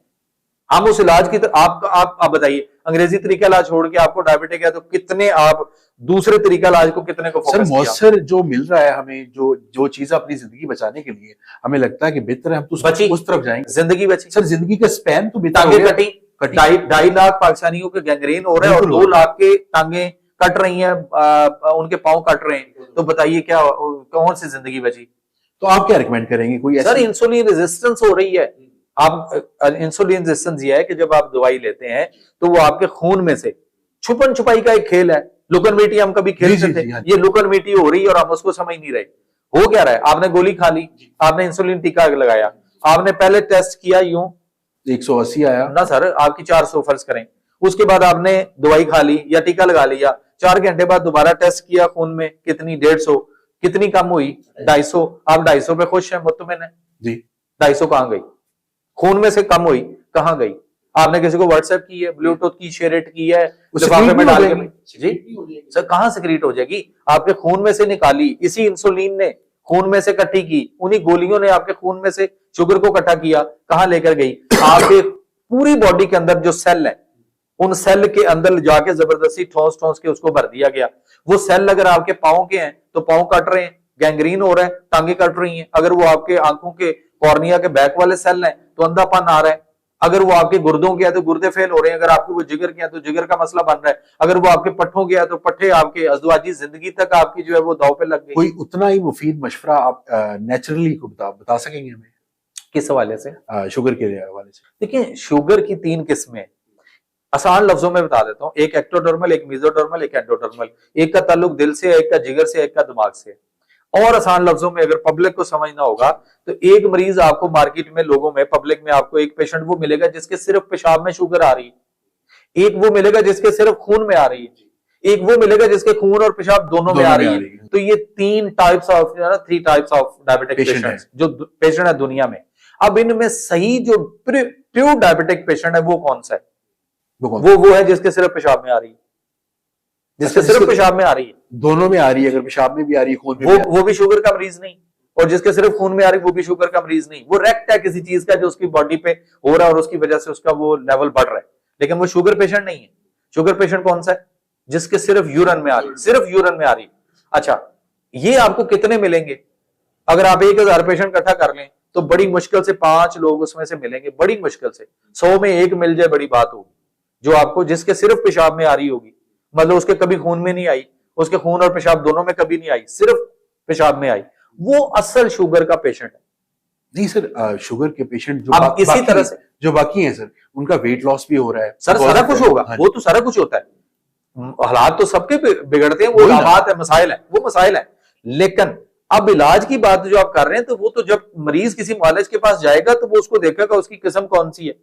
हम उस इलाज की आप बताइए, अंग्रेजी तरीका इलाज छोड़ के आपको डायबिटिक है तो कितने आप दूसरे तरीका इलाज को कितने को फोकस किया? मौसर जो मिल रहा है हमें, जो चीज अपनी जिंदगी बचाने के लिए हमें लगता है कि बेहतर है हम तो उस तरफ जाएंगे। जिंदगी बची सर, जिंदगी का स्पैन तो टांगे कटी, 2.5 लाख पाकिस्तानियों के गैंग्रीन हो रहा है और 2 लाख के टांगे कट रही हैं, उनके पांव कट रहे हैं, तो बताइए क्या कौन सी जिंदगी बची? तो आप क्या रिकमेंड करेंगे? कोई सर इंसुलिन रेजिस्टेंस हो रही है। आप इंसुलिन रेजिस्टेंस ये है कि जब आप दवाई लेते हैं तो वो आपके खून में से, छुपन छुपाई का एक खेल है, लुकन मीटी हम कभी खेलते थे, ये लुकन मीटी हो रही है और हम उसको समझ नहीं रहे। हो क्या रहा है? आपने गोली खा ली, आपने इंसुलिन टीका लगाया, आपने पहले टेस्ट किया यूं 180 आया ना सर, आपकी 400 फर्ज करें, उसके बाद आपने दवाई खा ली या टीका लगा लिया, 4 घंटे बाद दोबारा टेस्ट किया खून में, कितनी 150, कितनी कम हुई 250, आप 250 पे खुश हैं, मुतमिन है जी, 250 कहां गई? खून में से कम हुई, कहां गई? आपने किसी को व्हाट्सएप की है, ब्लूटूथ की, शेयरेट की है, लिफाफे में डाल के जी सर, कहां सिक्रीट हो जाएगी? आपके खून में से निकाली, इसी इंसुलिन ने खून में से इकट्ठी की, उन्हीं गोलियों ने आपके खून में से शुगर को इकट्ठा किया, कहां लेकर गई? आपके पूरी बॉडी के अंदर जो सेल है, उन सेल के अंदर जाके जबरदस्ती ठोस ठोस के उसको भर दिया गया। वो सेल अगर आपके पांव के हैं तो पांव कट रहे हैं, गैंग्रीन हो रहा है, टांगे कट रही हैं। अगर वो आपके आंखों के कॉर्निया के बैक वाले सेल हैं तो अंधापन आ रहा है। अगर वो आपके गुर्दों के हैं तो गुर्दे फेल हो रहे हैं। अगर आपके वो जिगर के हैं तो जिगर का मसला बन रहा है। अगर वो आपके पट्ठों के हैं तो पट्ठे आपके अज़वाजी जिंदगी तक आपकी जो है वो दाव पे लग गई। कोई उतना ही मुफीद मशवरा आप नेचुरली को बता सकेंगे हमें? किस हवाले से? शुगर के हवाले से। देखिए, शुगर की 3 किस्में आसान लफ्जों में बता देता हूं, एक एक्टोडर्मल, एक मेसोडर्मल, एक एंडोडर्मल। एक का ताल्लुक दिल से, एक का जिगर से, एक का दिमाग से। और आसान लफ्जों में अगर पब्लिक को समझना होगा तो एक मरीज आपको मार्केट में, लोगों में, पब्लिक में आपको एक पेशेंट वो मिलेगा जिसके सिर्फ पेशाब में शुगर आ रही है, एक वो मिलेगा जिसके सिर्फ खून में आ रही है, एक वो मिलेगा जिसके खून और पेशाब दोनों में आ रही है। तो ये 3 टाइप्स ऑफ डायबिटिक पेशेंट जो पेशेंट है दुनिया में। अब इनमें सही जो प्योर डायबिटिक पेशेंट है वो कौन सा है? वो है जिसके सिर्फ पेशाब में आ रही है, जिसके सिर्फ पेशाब में आ रही है, दोनों में आ रही है। अगर पेशाब में भी आ रही है, खून में वो भी शुगर का मरीज नहीं, और जिसके सिर्फ खून में आ रही है वो भी शुगर का मरीज नहीं। वो रेक्ट है किसी चीज का जो उसकी बॉडी पे हो रहा है और उसकी वजह से उसका वो लेवल बढ़ रहा है, लेकिन वो शुगर पेशेंट नहीं है। शुगर पेशेंट कौन सा है? जिसके सिर्फ यूरिन में आ रही है, सिर्फ यूरिन में आ रही है। अच्छा, ये आपको कितने मिलेंगे? अगर आप 1000 पेशेंट इकट्ठा कर लें तो बड़ी मुश्किल से 5 लोग उसमें से मिलेंगे, बड़ी मुश्किल से 100 में 1 मिल जाए, बड़ी बात होगी, जो आपको जिसके सिर्फ पेशाब में आ रही होगी, मतलब उसके कभी खून में नहीं आई, उसके खून और पेशाब दोनों में कभी नहीं आई, सिर्फ पेशाब में आई, वो असल शुगर का पेशेंट है। नहीं सर, शुगर के पेशेंट जो अब इसी तरह से जो बाकी हैं सर, उनका वेट लॉस भी हो रहा है सर, सारा कुछ होगा। वो तो सारा कुछ होता है, हालात तो सबके बिगड़ते हैं, वो बात है, मसाइल है, वो मसाइल है। लेकिन अब इलाज की बात जो आप कर रहे हैं, तो वो तो जब मरीज किसी मुआलिज के पास जाएगा तो वो उसको देखेगा उसकी किस्म कौन सी है,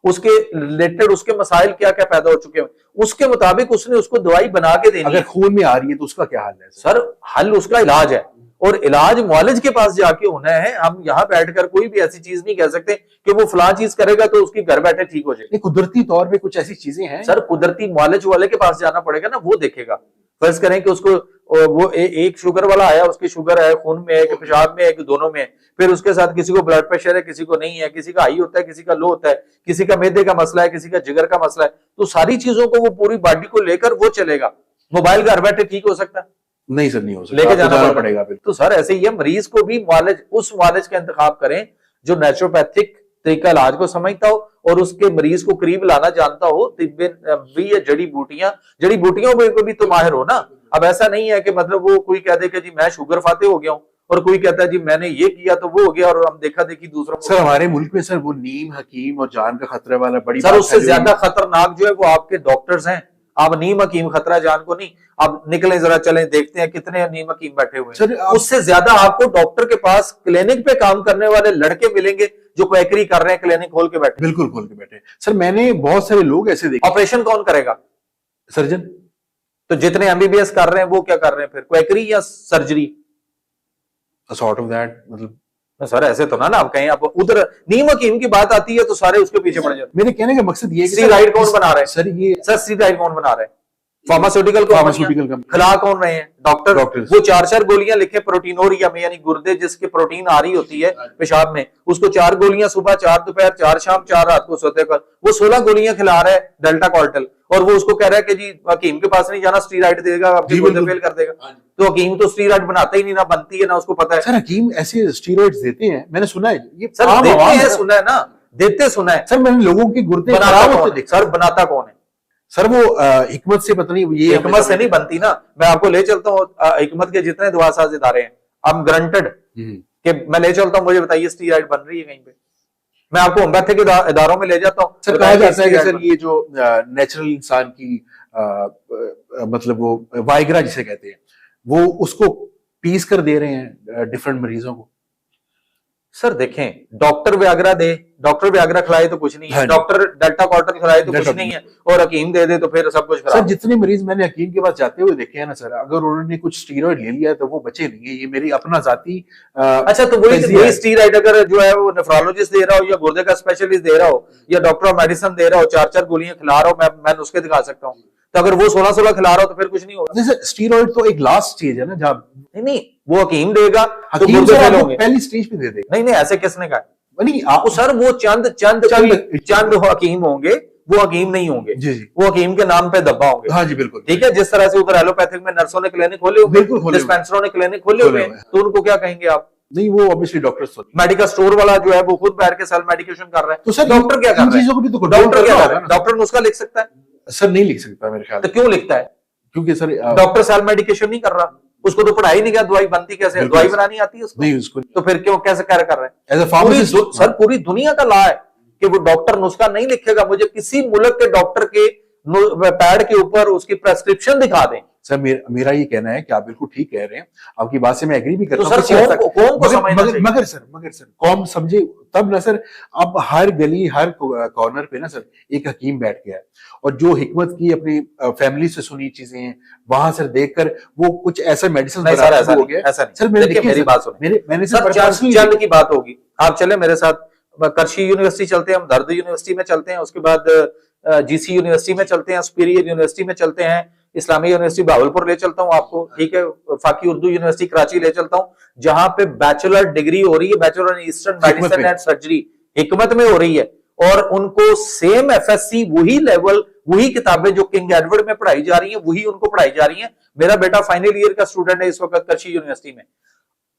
उसके रिलेटेड उसके मसाइल क्या क्या पैदा हो चुके हैं, उसके मुताबिक उसने उसको दवाई बना के देनी। अगर खून में आ रही है तो उसका क्या हाल है सर? हल उसका इलाज है, और इलाज मुआलिज के पास जाके होना है। हम यहाँ बैठकर कोई भी ऐसी चीज नहीं कह सकते कि वो फलां चीज करेगा तो उसकी घर बैठे ठीक हो जाएगी। कुदरती तौर पे कुछ ऐसी चीजें हैं सर, कुदरती मुआलिज वाले के पास जाना पड़ेगा ना, वो देखेगा। फर्ज करें कि उसको वो एक शुगर वाला आया, उसकी शुगर है, खून में है कि पेशाब में है कि दोनों में है, फिर उसके साथ किसी को ब्लड प्रेशर है, किसी को नहीं है, किसी का हाई होता है, किसी का लो होता है, किसी का मैदे का मसला है, किसी का जिगर का मसला है, तो सारी चीजों को वो पूरी बॉडी को लेकर वो चलेगा। मोबाइल घर बैठे ठीक हो सकता है? नहीं सर, नहीं हो सकता, लेके जाना पड़ेगा। तो सर ऐसे ही है, मरीज को भी मुआलिज, उस मुआलिज का इंतखाब करें जो नेचुरोपैथिक तरीका इलाज को समझता हो और उसके मरीज को करीब लाना जानता हो। भी ये जड़ी बूटियों में भी तो माहिर हो ना। अब ऐसा नहीं है कि मतलब वो कोई कह दे कि जी मैं शुगर फाते हो गया हूं, और कोई कहता है जी मैंने ये किया तो वो हो गया, और हम देखा देखी दूसरा। सर हमारे मुल्क में सर वो नीम हकीम और जान का खतरा वाला बड़ी सर, उससे ज्यादा खतरनाक जो है वो आपके डॉक्टर्स हैं। आप नीम हकीम खतरा जान को नहीं, आप निकले जरा चलें, देखते हैं कितने नीम हकीम बैठे हुए हैं। उससे ज्यादा आपको डॉक्टर के पास क्लिनिक पे काम करने वाले लड़के मिलेंगे जो क्वैकरी कर रहे हैं, क्लिनिक खोल के बैठे। बिल्कुल खोल के बैठे। सर मैंने बहुत सारे लोग ऐसे देखे। ऑपरेशन कौन करेगा? सर्जन। तो जितने एमबीबीएस कर रहे हैं वो क्या कर रहे हैं फिर, क्वैकरी या सर्जरी? सॉर्ट ऑफ दैट, मतलब सर ऐसे तो ना आप कहें, आप उधर नीम हकीम की बात आती है तो सारे उसके पीछे पड़ जाते। मेरे कहने का मकसद ये है कि स्टीरॉइड कौन बना रहे हैं? सर ये स्टीरॉइड कौन बना रहे हैं? फार्मास्यूटिकल खिला कौन रहे हैं? डॉक्टर। वो 4 गोलियां लिखे प्रोटीनोरिया में, यानी गुर्दे जिसके प्रोटीन आ रही होती है पेशाब में, उसको 4 गोलियां सुबह, 4 दोपहर, 4 शाम, 4 रात को सोते कर, वो 16 गोलियां खिला रहा है डेल्टा कॉर्टल, और वो उसको कह रहा है कि जी हकीम के पास नहीं जाना, स्टीरॉइड देगा, आपके गुर्दे फेल कर देगा। तो हकीम तो स्टीरॉइड बनाता ही नहीं, ना बनती है ना उसको पता है। सर हकीम ऐसे स्टीरॉइड्स देते हैं, मैंने सुना है। ये सर देते हैं, सुना है ना, देते सुना है। सर मैंने लोगों के गुर्दे सर बनाता कौन है? सर वो हिकमत से पता नहीं, ये हिकमत से नहीं बनती ना। मैं आपको ले चलता हूँ हिकमत के जितने दुआ साज इदारे हैं, अब ग्रंटेड कि मैं ले चलता हूँ, मुझे बताइए स्टीरॉइड बन रही है कहीं पे? मैं आपको होम्योपैथिक इदारों में ले जाता हूँ। सर कहा जाता है कि सर ये जो नेचुरल इंसान की मतलब वो वाइग्रा जिसे कहते हैं, वो उसको पीस कर दे रहे हैं डिफरेंट मरीजों को। देखें, डॉक्टर व्याग्रा खिलाए तो कुछ नहीं है, डॉक्टर डेल्टा कॉर्टल खिलाए तो कुछ नहीं है, और हकीम दे दे तो फिर सब कुछ। सर जितने मरीज मैंने हकीम के पास जाते हुए देखे हैं ना सर, अगर उन्होंने कुछ स्टीरॉइड ले लिया तो वो बचे नहीं है। ये मेरी अपना जाती अच्छा, तो वही स्टीरॉइड अगर जो है वो नेफ्रोलॉजिस्ट दे रहा हो या गुर्दे का स्पेशलिस्ट दे रहा हो या डॉक्टर ऑफ मेडिसिन दे रहा हो, 4 गोलियां खिला रहा हो, मैं नुस्खे दिखा सकता हूँ। तो अगर वो 16 खिला रहा हो तो फिर कुछ नहीं होगा। जैसे स्टीरॉइड तो एक लास्ट स्टेज है ना, जब नहीं वो हकीम देगा तो पहली स्टेज पे दे देगा। नहीं ऐसे किसने कहा? नहीं आपको सर वो चंद हकीम होंगे, वो हकीम नहीं होंगे जी, वो हकीम के नाम पे दब्बा होंगे। हाँ जी बिल्कुल, ठीक है। जिस तरह से उधर एलोपैथिक में नर्सों ने क्लिनिक खोले हुए, डिस्पेंसरों ने क्लिनिक खोले हुए, तो उनको क्या कहेंगे आप? नहीं वो ऑब्वियसली डॉक्टर, मेडिकल स्टोर वाला जो है वो खुद बैठ के सेल्फ मेडिकेशन कर रहा है, तो सर डॉक्टर क्या कर रहा है? चीजों को भी तो डॉक्टर क्या कर रहा है? डॉक्टर नुस्खा लिख सकता है? सर नहीं लिख सकता मेरे ख्याल। तो क्यों लिखता है? क्योंकि सर डॉक्टर सेल्फ मेडिकेशन नहीं कर रहा, उसको तो पढ़ाई नहीं किया, दवाई बनती कैसे, दवाई बनानी आती है उसको? नहीं उसको। तो फिर क्यों कैसे कर रहा है? एज अ फार्मासिस्ट सर पूरी दुनिया का लॉ है कि वो डॉक्टर नुस्खा नहीं लिखेगा। मुझे किसी मुल्क के डॉक्टर के पैड के ऊपर उसकी प्रेस्क्रिप्शन दिखा दें। सर मेरा ये कहना है कि आप बिल्कुल ठीक कह रहे हैं, आपकी बात से मैं एग्री भी करता हूं। तो सर कौन को समझना चाहिए? मगर सर कौन समझे तब ना सर। अब हर गली हर कॉर्नर पे ना सर एक हकीम बैठ गया है, और जो हिकमत की अपनी फैमिली से सुनी चीजें हैं वहां सर देखकर वो कुछ ऐसा मेडिसिन ऐसा हो गया। सर मेरी बात सुनिए, मैंने चंद की बात होगी। आप चले मेरे साथ करशी यूनिवर्सिटी चलते हैं, हम दर्द यूनिवर्सिटी में चलते हैं, उसके बाद जीसी यूनिवर्सिटी में चलते हैं, सुपीरियर यूनिवर्सिटी में चलते हैं, इस्लामी यूनिवर्सिटी भावलपुर ले चलता हूं आपको, ठीक है, फाकी उर्दू यूनिवर्सिटी कराची ले चलता हूं, जहां पे बैचलर डिग्री हो रही है, bachelor in eastern medicine and surgery हिकमत में हो रही है, और उनको सेम एफएससी वही लेवल वही किताबें जो किंग एडवर्ड में पढ़ाई जा रही हैं वही उनको पढ़ाई जा रही हैं। मेरा बेटा फाइनल ईयर का स्टूडेंट है इस वक्त करशी यूनिवर्सिटी में।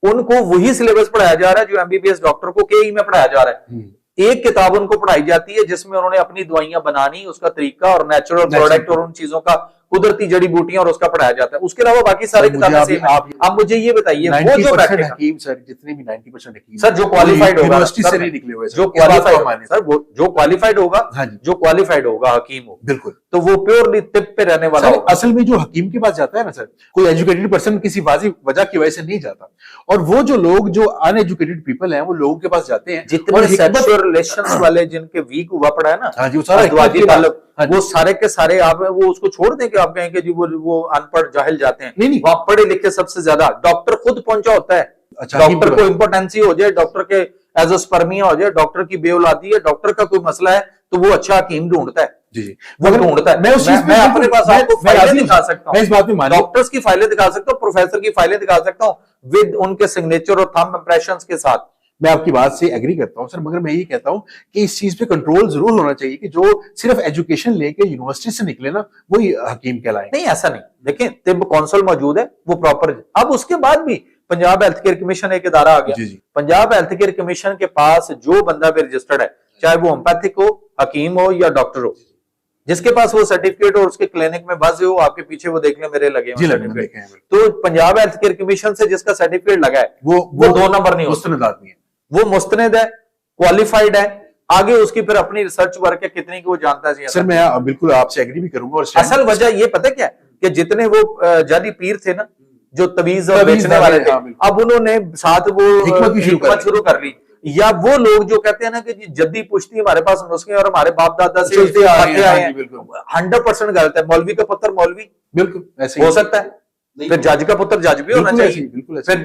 उनको वही सिलेबस पढ़ाया जा रहा है जो एमबीबीएस डॉक्टर को केई में पढ़ाया जा रहा है। एक किताब उनको पढ़ाई जाती है जिसमें उन्होंने अपनी दवाइयां बनानी, उसका तरीका और नेचुरल प्रोडक्ट और उन चीजों का, कुदरती जड़ी बूटियां और उसका पढ़ाया जाता है। उसके अलावा बाकी सारे किताबें सेम है। आप मुझे ये बताइए, वो जो बैठेगा हकीम सर, जितने भी 90% हकीम सर जो क्वालिफाइड होगा, यूनिवर्सिटी से नहीं निकले हुए, जो क्वालिफाइड सर, वो जो क्वालिफाइड होगा, जो क्वालिफाइड होगा हकीम हो, बिल्कुल, तो वो प्योरली तिब पे रहने वाला होगा। असल में जो हकीम के पास जाता है ना सर, कोई एजुकेटेड पर्सन किसी वाजिब वजह की वजह से नहीं जाता, और वो जो लोग जो अनएजुकेटेड पीपल हैं वो लोगों के पास जाते हैं, जितने सेक्सुअल रिलेशंस वाले जिनके वीक हुआ पड़ा है ना, हाँ जी, वो सारा वो सारे के सारे आप वो उसको छोड़ दें कि आप कहें कि जी वो अनपढ़ जाहिल जाते हैं। नहीं, वहां पढ़े लिखे सबसे ज्यादा डॉक्टर खुद पहुंचा होता है। अच्छा, डॉक्टर को इंपोर्टेंसी हो जाए, डॉक्टर के एजोस्पर्मिया हो जाए, डॉक्टर की बेऔलादी है, डॉक्टर का कोई मसला है, तो वो अच्छा हकीम ढूंढता है। जी, वो ढूंढता है। मैं अपने पास आपको फाइलें दिखा सकता हूँ, इस बात में डॉक्टर्स की फाइलें दिखा सकता हूँ, प्रोफेसर की फाइलें दिखा सकता हूँ विद उनके सिग्नेचर और थंब इंप्रेशंस के साथ। मैं आपकी बात से एग्री करता हूं सर, मगर मैं ये कहता हूं कि इस चीज पे कंट्रोल जरूर होना चाहिए कि जो सिर्फ एजुकेशन लेके यूनिवर्सिटी से निकले ना वही हकीम कहलाए। नहीं, ऐसा नहीं। देखें, तिब कौंसिल मौजूद है, वो प्रॉपर। अब उसके बाद भी पंजाब हेल्थ केयर कमीशन एक इदारा आ गया। पंजाब हेल्थ केयर कमीशन के पास जो बंदा भी रजिस्टर्ड है, चाहे वो होम्योपैथिक हो, हकीम हो या डॉक्टर हो, जिसके पास वो सर्टिफिकेट और उसके क्लिनिक में बस हो, आपके पीछे वो देख ले मेरे लगे हैं, तो पंजाब हेल्थ केयर कमीशन से जिसका सर्टिफिकेट लगा है वो 2 नंबर नहीं होता, वो मुस्तनद है, क्वालिफाइड है, आगे उसकी फिर अपनी रिसर्च वर्क है कितनी की वो जानता है। सर मैं बिल्कुल आपसे एग्री भी करूंगा। और असल वजह ये पता क्या है कि जितने वो जाली पीर थे ना, जो तवीज और बेचने वाले थे, अब उन्होंने साथ वो हिकमत शुरू कर ली। या वो लोग जो कहते हैं ना कि जद्दी पुश्ती हमारे पास नुस्खे और हमारे बाप दादा से आए हैं, 100% गलत है। मौलवी का पुत्र मौलवी बिल्कुल ऐसे हो सकता है, फिर जज का पुत्र जज भी होना चाहिए, फिर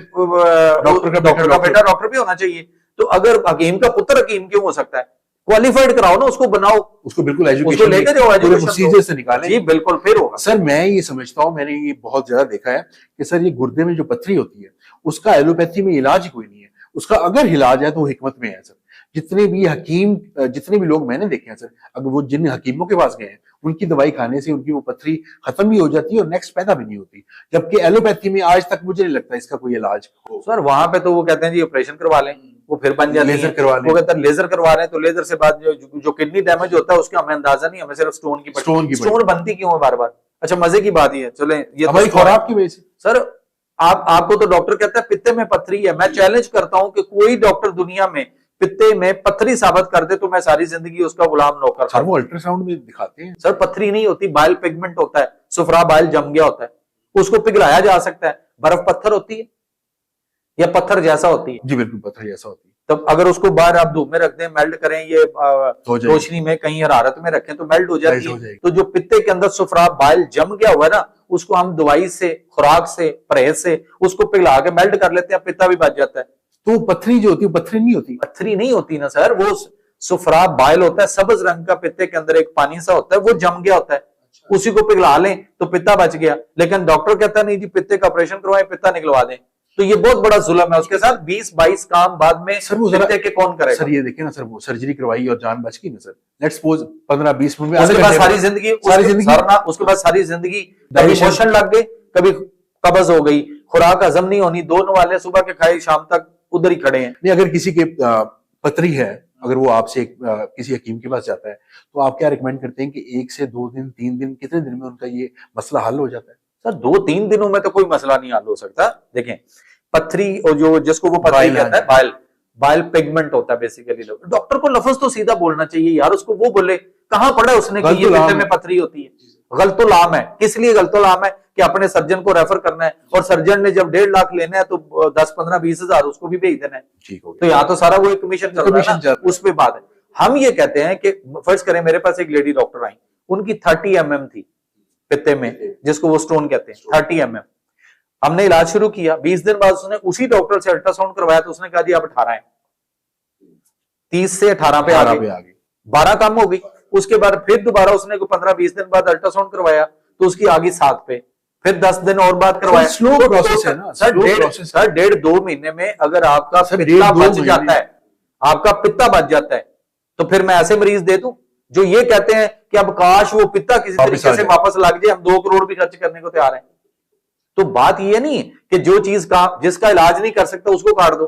डॉक्टर का बेटा डॉक्टर भी होना चाहिए। तो अगर हकीम का पुत्र हकीम क्यों हो सकता है? क्वालिफाइड कराओ ना, उसको बनाओ, उसको बिल्कुल उसको लेके जाओ, एजुकेशन से निकालें। जी बिल्कुल, फिर होगा। सर मैं ये समझता हूँ, मैंने ये बहुत ज्यादा देखा है कि सर ये गुर्दे में जो पथरी होती है उसका एलोपैथी में इलाज ही कोई नहीं है। उसका अगर इलाज है तो वो हिकमत में है सर। जितने भी हकीम, जितने भी लोग मैंने देखे हैं सर, अगर वो जिन हकीमों के पास गए हैं उनकी दवाई खाने से उनकी वो पथरी खत्म भी हो जाती है और नेक्स्ट पैदा भी नहीं होती, जबकि एलोपैथी में आज तक मुझे नहीं लगता इसका कोई इलाज हो। सर वहां पे तो वो कहते हैं जी ऑपरेशन करवा लें, वो फिर बन जाती है, लेजर करवा लें, वो कहते हैं लेजर करवा रहे हैं, तो लेजर से बाद जो किडनी डैमेज होता है उसका हमें अंदाजा नहीं, हमें सिर्फ स्टोन बनती क्यों है बार बार। अच्छा मजे की बात है, चले ये हमारी खुराक की वजह से। सर आपको तो डॉक्टर कहता है पित्ते में पथरी है। मैं चैलेंज करता हूं कि कोई डॉक्टर दुनिया में पित्ते में पथरी साबित कर दे तो मैं सारी जिंदगी उसका गुलाम नौकर। सर वो अल्ट्रासाउंड में दिखाते हैं। सर पथरी नहीं होती, बाइल पिगमेंट होता है, सुफरा बाइल जम गया होता है, उसको पिघलाया जा सकता है। बर्फ पत्थर होती है या पत्थर जैसा होती है? जी बिल्कुल पत्थर जैसा होती है। तब अगर उसको बाहर आप धूप में रख दें, मेल्ट करें, ये रोशनी में कहीं हरारत में रखें तो मेल्ट हो जाती है। तो जो पित्ते के अंदर सुफरा बाइल जम गया हुआ है ना, उसको हम दवाई से, खुराक से, परहेज से उसको पिघला के मेल्ट कर लेते हैं, पित्ता भी बच जाता है। तो पथरी जो होती है पथरी नहीं होती? पथरी नहीं होती ना सर, वो सुफरा बाइल होता है, सब्ज रंग का, पित्ते के अंदर एक पानी सा होता है, वो जम गया होता है, उसी को पिघला लें तो पित्ता बच गया। लेकिन डॉक्टर कहता नहीं जी पित्ते का ऑपरेशन करवाएं, पित्ता निकलवा दें, तो ये बहुत बड़ा जुल्म है। उसके साथ 20-22 काम बाद में सर वो पित्ते के कौन करेगा? सर ये देखिए ना सर, वो सर्जरी करवाई और जान बच गई ना सर, लेट्स सपोज 15-20 मिनट में, उसके बाद सारी जिंदगी उसके बाद सारी जिंदगी कभी मोशन लग गई, कभी कब्ज हो गई, खुराक हजम नहीं होनी, दोनों वाले सुबह के खाए शाम तक उधर ही खड़े हैं। नहीं, अगर किसी के पथरी है, अगर वो आपसे किसी हकीम के पास जाता है तो आप क्या रिकमेंड करते हैं कि 1 से 2 दिन, 3 दिन, कितने दिन में उनका ये मसला हल हो जाता है? सर 2-3 दिनों में तो कोई मसला नहीं हल हो सकता। देखें पथरी और जो जिसको वो पथरी कहता है, बाइल पिगमेंट होता है बेसिकली। डॉक्टर को लफ्ज तो सीधा बोलना चाहिए यार, उसको वो बोले कहां पढ़ा उसने कि ये पित्ते में पथरी होती है। गलतुल-आम है। किस लिए गलतुल-आम है? कि अपने सर्जन को रेफर करना है, और सर्जन ने जब 1.5 लाख लेना है तो 10, 15, 20 हजार उसको भी भेज देना है। तो यहाँ तो सारा वो एक कमीशन चल रहा है ना, उस पे बात है। हम ये कहते हैं कि फर्ज करें मेरे पास एक लेडी डॉक्टर आई, उनकी 30 mm थी पित्ते में, जिसको वो स्टोन कहते हैं, 30 mm। हमने इलाज शुरू किया, 20 दिन बाद उसने उसी डॉक्टर से अल्ट्रासाउंड करवाया तो उसने कहा जी आप 18 है, 30 से 18 पे आ गए, 12 कम हो गई। उसके बाद फिर दोबारा उसने 15-20 दिन बाद अल्ट्रासाउंड करवाया तो उसकी आ गई 7 पे, फिर 10 दिन और बाद करवाया। स्लो प्रोसेस है ना सर, 1.5-2 महीने में अगर आपका पित्ता बच जाता है, आपका पित्ता बच जाता है, तो फिर मैं ऐसे मरीज दे दूं जो ये कहते हैं कि अब काश वो पित्ता किसी तरीके से वापस लग जाए, हम 2 करोड़ भी खर्च करने को तैयार हैं। तो बात ये नहीं कि जो चीज का जिसका इलाज नहीं कर सकता उसको काट दो।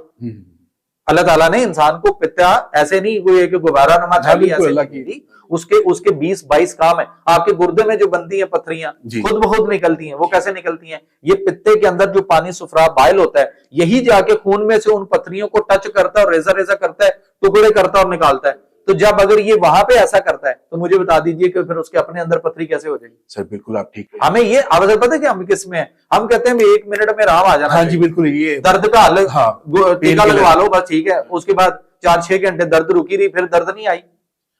अल्लाह ताला ने इंसान को पित्ता ऐसे नहीं कोई एक गुब्बारा नमा खा लिया, अल्लाह की उसके 20-22 काम है। आपके गुर्दे में जो बनती है पथरियां खुद ब खुद निकलती हैं, वो कैसे निकलती हैं? ये पित्ते के अंदर जो पानी सुफरा बाइल होता है, यही जाके खून में से उन पथरियों को टच करता है और रेजा रेजा करता है, टुकड़े करता है और निकालता है। तो जब अगर ये वहां पे ऐसा करता है तो मुझे बता दीजिए कि फिर उसके अपने अंदर पथरी कैसे हो जाएगी? सर बिल्कुल आप ठीक है। हमें ये आवश्यक पता है कि हम किस में है? हम कहते हैं 1 मिनट में आराम आ जाना। हाँ जी बिल्कुल, ये दर्द का हल, हाँ, टीका लगवा लो बस, ठीक है। उसके बाद 4-6 घंटे दर्द रुकी रही, फिर दर्द नहीं आई,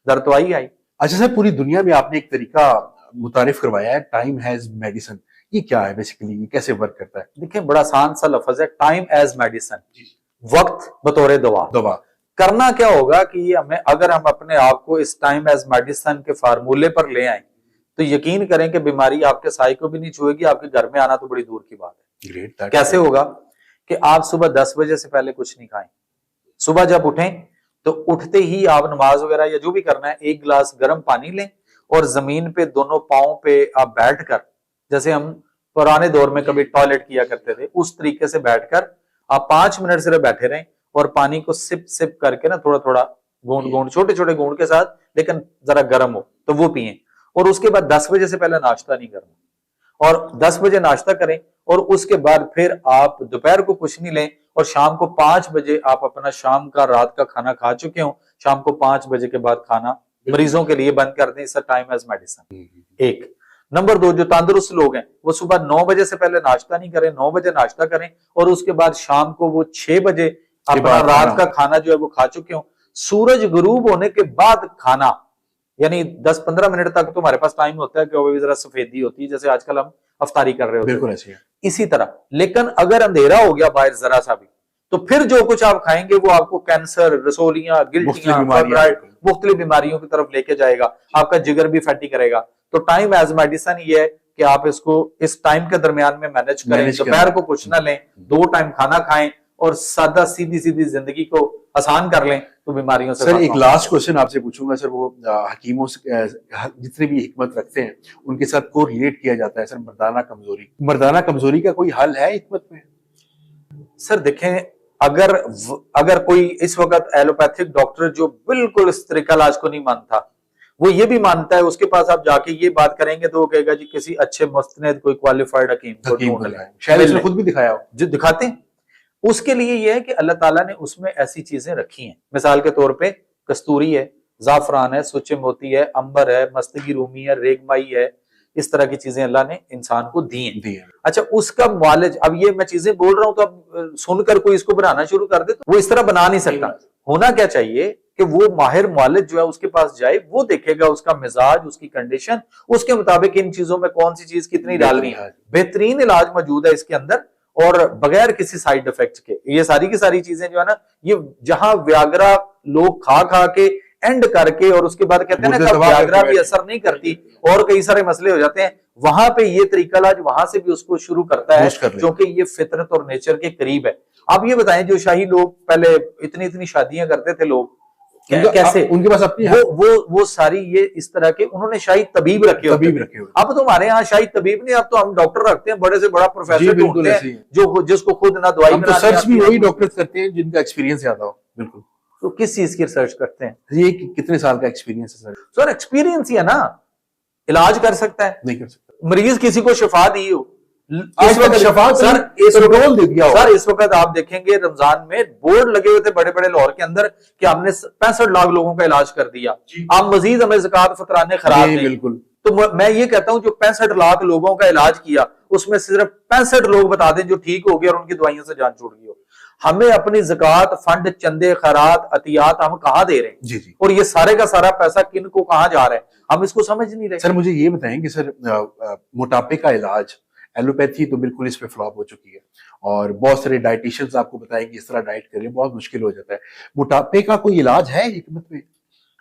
दर्द तो आई। अच्छा सर, पूरी दुनिया में आपने एक तरीका मुतारिफ करवाया है, टाइम हैज मेडिसिन। ये क्या है बेसिकली, ये कैसे वर्क करता है? देखिए बड़ा आसान सा लफ्ज है, टाइम एज मेडिसिन, वक्त बतौर दवा। करना क्या होगा कि ये हमें, अगर हम अपने आप को इस टाइम एज मेडिसिन के फार्मूले पर ले आए तो यकीन करें कि बीमारी आपके साई को भी नहीं छुएगी, आपके घर में आना तो बड़ी दूर की बात है। ग्रेट। कैसे होगा कि आप सुबह 10 बजे से पहले कुछ नहीं खाएं। सुबह जब उठें तो उठते ही आप नमाज वगैरह या जो भी करना है, 1 गिलास गर्म पानी लें और जमीन पे दोनों पांव पे आप बैठकर, जैसे हम पुराने दौर में कभी टॉयलेट किया करते थे, उस तरीके से बैठकर आप 5 मिनट सिर्फ बैठे रहें और पानी को सिप सिप करके ना, थोड़ा थोड़ा घूंट छोटे छोटे घूंट के साथ, लेकिन जरा गर्म हो तो वो पिए। और उसके बाद 10 बजे से पहले नाश्ता नहीं करना, और 10 बजे नाश्ता करें और उसके बाद फिर आप दोपहर को कुछ नहीं लें और शाम को 5 बजे आप अपना शाम का रात का खाना खा चुके हो। शाम को 5 बजे के बाद खाना मरीजों के लिए बंद कर दें, इसका टाइम एज मेडिसिन। एक नंबर 2, जो तंदुरुस्त लोग हैं वो सुबह 9 बजे से पहले नाश्ता नहीं करें, 9 बजे नाश्ता करें और उसके बाद शाम को वो 6 बजे अपना रात का खाना जो है वो खा चुके हो। सूरज गुरूब होने के बाद खाना, यानी 10-15 मिनट तक तो हमारे पास टाइम होता है कि वो भी जरा सफेदी होती है, जैसे आजकल हम अफ्तारी कर रहे होते हैं, बिल्कुल ऐसे है। इसी तरह। लेकिन अगर अंधेरा हो गया बाहर जरा सा भी, तो फिर जो कुछ आप खाएंगे वो आपको कैंसर, रसोलियां, गिल्टियां, मुख्तलिफ बीमारियों की तरफ लेके जाएगा, आपका जिगर भी फैटी करेगा। तो टाइम एज मेडिसिन ये है कि आप इसको इस टाइम के दरमियान में मैनेज करें, दोपहर को कुछ ना लें, 2 टाइम खाना खाएं और सादा सीधी सीधी जिंदगी को आसान कर लें तो बीमारियों से। सर एक लास्ट क्वेश्चन आपसे पूछूंगा सर, वो हकीमों से जितने भी हिकमत रखते हैं उनके साथ को रिलेट किया जाता है सर, मर्दाना कमजोरी का कोई हल है हिकमत में? सर देखें, अगर कोई इस वक्त एलोपैथिक डॉक्टर जो बिल्कुल इस तरीका इलाज को नहीं मानता, वो ये भी मानता है, उसके पास आप जाके ये बात करेंगे तो वो कहेगा जी किसी अच्छे मुस्तनद कोई क्वालिफाइड हकीम को ढूंढ लें, शायद उसने खुद भी दिखाया हो, जो दिखाते हैं। उसके लिए यह है कि अल्लाह ताला ने उसमें ऐसी चीजें रखी हैं, मिसाल के तौर पे कस्तूरी है, जाफरान है, सुच्चे मोती है, अंबर है, मस्तगी रूमी है, रेगमाई है, इस तरह की चीजें अल्लाह ने इंसान को दी हैं। अच्छा, उसका मुआलज, अब ये मैं चीजें बोल रहा हूं तो अब सुनकर कोई इसको बनाना शुरू कर दे तो वो इस तरह बना नहीं सकता। होना क्या चाहिए कि वो माहिर मुआलिज जो है उसके पास जाए, वो देखेगा उसका मिजाज, उसकी कंडीशन, उसके मुताबिक इन चीजों में कौन सी चीज कितनी डालनी है। बेहतरीन इलाज मौजूद है इसके अंदर और बगैर किसी साइड इफेक्ट के। ये सारी की सारी चीजें जो है ना, ये जहां व्याग्रा लोग खा खा के एंड करके और उसके बाद कहते हैं ना व्याग्रा भी असर नहीं करती और कई सारे मसले हो जाते हैं, वहां पे ये तरीका इलाज वहां से भी उसको शुरू करता है क्योंकि ये फितरत और नेचर के करीब है। आप ये बताएं, जो शाही लोग पहले इतनी इतनी शादियां करते थे लोग, कैसे उनके पास अपनी वो सारी ये इस तरह के उन्होंने शाही तबीब रखे हुए। अब तो हमारे यहाँ शाही तबीब नहीं, अब तो हम डॉक्टर रखते हैं, बड़े से बड़ा प्रोफेसर ढूंढते हैं जो जिसको खुद ना दवाई तो सर्च भी वही डॉक्टर करते हैं जिनका एक्सपीरियंस ज्यादा हो। बिल्कुल। तो किस चीज की रिसर्च करते हैं? ये कितने साल का एक्सपीरियंस है सर? एक्सपीरियंस ही है ना, इलाज कर सकता है, नहीं कर सकता। मरीज किसी को शिफा दी हो, इस वक्त सर पेट्रोल दे दिया सर, इस वक्त आप देखेंगे रमजान में बोर्ड लगे हुए थे बड़े बड़े लाहौर के अंदर कि हमने 65 लाख लोगों का इलाज कर दिया, आप मजीद हमें ज़कात फतराने खराब नहीं। बिल्कुल। तो मैं ये कहता हूं जो 65 लाख लोगों का इलाज किया उसमें सिर्फ 65 लोग बता दें जो ठीक हो गए और उनकी दवाइयों से जान छूट गई हो। हमें अपनी ज़कात, फंड, चंदे, खैरात, अतियात हम कहाँ दे रहे हैं? जी। और ये सारे का सारा पैसा किन को कहाँ जा रहा है, हम इसको समझ नहीं रहे। सर मुझे ये बताएं कि सर मोटापे का इलाज, एलोपैथी तो बिल्कुल इस पे फ्लॉप हो चुकी है और बहुत सारे डाइटिशियंस आपको बताएंगे इस तरह डाइट करें, बहुत मुश्किल हो जाता है। मोटापे का कोई इलाज है हिकमत में?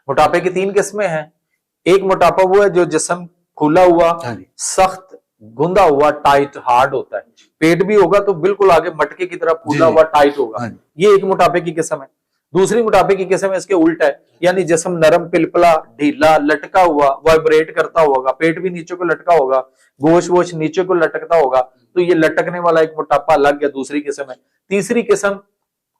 मोटापे की 3 किस्में हैं। एक मोटापा वो है जो जिस्म खुला हुआ, सख्त, गुंदा हुआ, टाइट, हार्ड होता है। पेट भी होगा तो बिल्कुल आगे मटके की तरह फूला हुआ टाइट होगा, ये एक मोटापे की किस्म है। दूसरी मोटापे की किस्म इसके उल्ट है, यानी जिस्म नरम, पिलपला, ढीला, लटका हुआ, वाइब्रेट करता होगा, पेट भी नीचे को लटका होगा, गोश वोश नीचे को लटकता होगा, तो ये लटकने वाला एक मोटापा अलग है, दूसरी किस्म है। तीसरी किस्म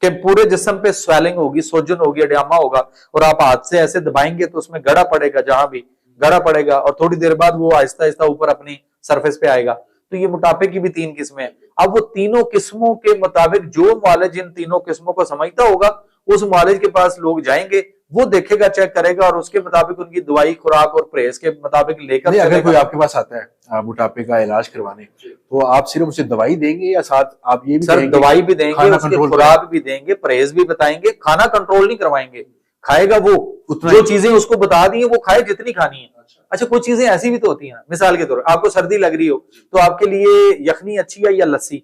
के पूरे जिस्म पे स्वेलिंग होगी, सोजन होगी, एडियामा होगा, और आप हाथ से ऐसे दबाएंगे तो उसमें गड़ा पड़ेगा, जहां भी गड़ा पड़ेगा, और थोड़ी देर बाद वो आहिस्ता आहिस्ता ऊपर अपनी सरफेस पे आएगा। तो ये मोटापे की भी 3 किस्में हैं। अब वो तीनों किस्मों के मुताबिक जो मुआलिज इन तीनों किस्मों को समझता होगा, उस मुआलिज के पास लोग जाएंगे, वो देखेगा, चेक करेगा, और उसके मुताबिक उनकी दवाई, खुराक और परहेज के मुताबिक लेकर। अगर कोई आपके पास आता है मोटापे का इलाज करवाने, तो आप सिर्फ उसे दवाई देंगे या साथ आप ये भी सर दवाई भी देंगे, उसके खुराक भी देंगे, परहेज भी बताएंगे, खाना कंट्रोल नहीं करवाएंगे, खाएगा वो जो चीजें उसको बता दी है वो खाए जितनी खानी है। अच्छा, कुछ चीजें ऐसी भी तो होती हैं, मिसाल के तौर पर आपको सर्दी लग रही हो तो आपके लिए यखनी अच्छी है या लस्सी?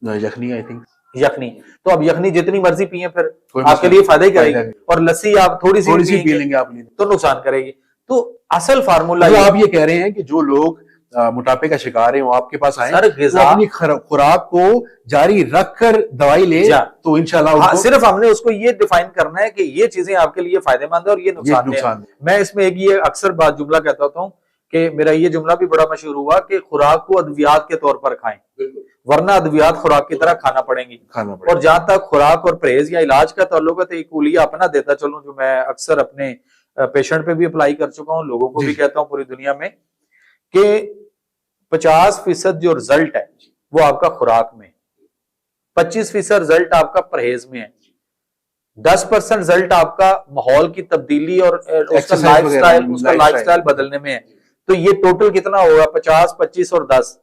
यखनी, आई थिंक यखनी। तो अब यखनी जितनी मर्जी पिए फिर आपके लिए फायदा ही करेगी, और लस्सी आप थोड़ी सी पी लेंगे आप तो नुकसान करेगी। तो असल फार्मूला आप ये कह रहे हैं कि जो लोग मोटापे का शिकार है वो आपके पास आए, सर अपनी खुराक को जारी रखकर दवाई ले, तो इंशाल्लाह सिर्फ हमने उसको ये डिफाइन करना है कि ये चीजें आपके लिए फायदेमंद है और ये नुकसान है। मैं इसमें एक ये अक्सर बात जुमला कहता हूँ कि मेरा ये जुमला भी बड़ा मशहूर हुआ कि खुराक को अद्वियात के तौर पर खाएं, वरना अद्वियात खुराक की तरह खाना पड़ेंगी। और जहां तक खुराक और परहेज या इलाज का ताल्लुक है, तो एक कुलिया अपना देता चलूं जो मैं अक्सर अपने पेशेंट पे भी अप्लाई कर चुका हूं, लोगों को भी कहता हूं पूरी दुनिया में, कि 50% जो रिजल्ट है वो आपका खुराक में, 25% रिजल्ट आपका परहेज में है, 10% रिजल्ट आपका माहौल की तब्दीली और उसका लाइफस्टाइल बदलने में है। तो ये टोटल कितना होगा? 50, 25 और 10,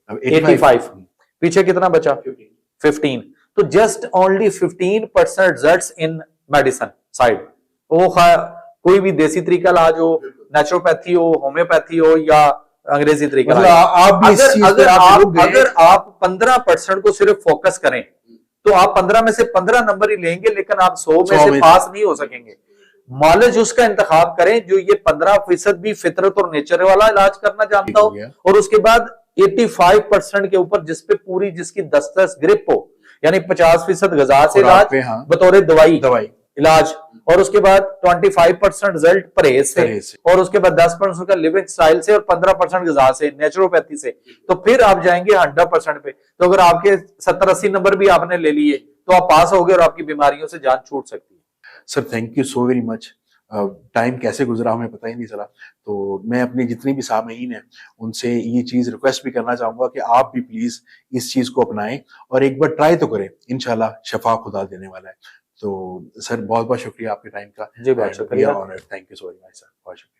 85। पीछे कितना बचा? 15। तो just only 15% results in medicine side. वो कोई भी देसी तरीका इलाज हो, नेचुरोपैथी हो, होम्योपैथी हो या अंग्रेजी तरीका, अगर आप 15% को सिर्फ फोकस करें तो आप 15 में से 15 नंबर ही लेंगे, लेकिन आप 100 में से पास नहीं हो सकेंगे। मालिज उसका इंतखाब करें जो ये 15% भी फितरत और नेचर वाला इलाज करना जानता हो, और उसके बाद 85% के ऊपर जिसपे पूरी जिसकी दस्तरस ग्रिप हो, यानी 50% ग़िज़ा से इलाज बतौर दवाई इलाज, और उसके बाद 25% रिजल्ट परहेज से, और उसके बाद 10% का लिविंग स्टाइल से, और 15% ग़िज़ा से, नेचुरोपैथी से। तो फिर आप जाएंगे 100% पे। तो अगर आपके 70-80 नंबर भी आपने ले लिए तो आप पास हो गए और आपकी बीमारियों से जान छूट सकती है। Sir thank you so very much. Time कैसे गुजरा हमें पता ही नहीं चला। तो मैं अपने जितनी भी सामईन हैं उनसे ये चीज रिक्वेस्ट भी करना चाहूंगा कि आप भी प्लीज इस चीज को अपनाएं और एक बार ट्राई तो करें, इंशाल्लाह शफा खुदा देने वाला है। तो सर बहुत बहुत शुक्रिया आपके टाइम का। जी बहुत शुक्रिया। Thank you so very much sir, बहुत शुक्रिया।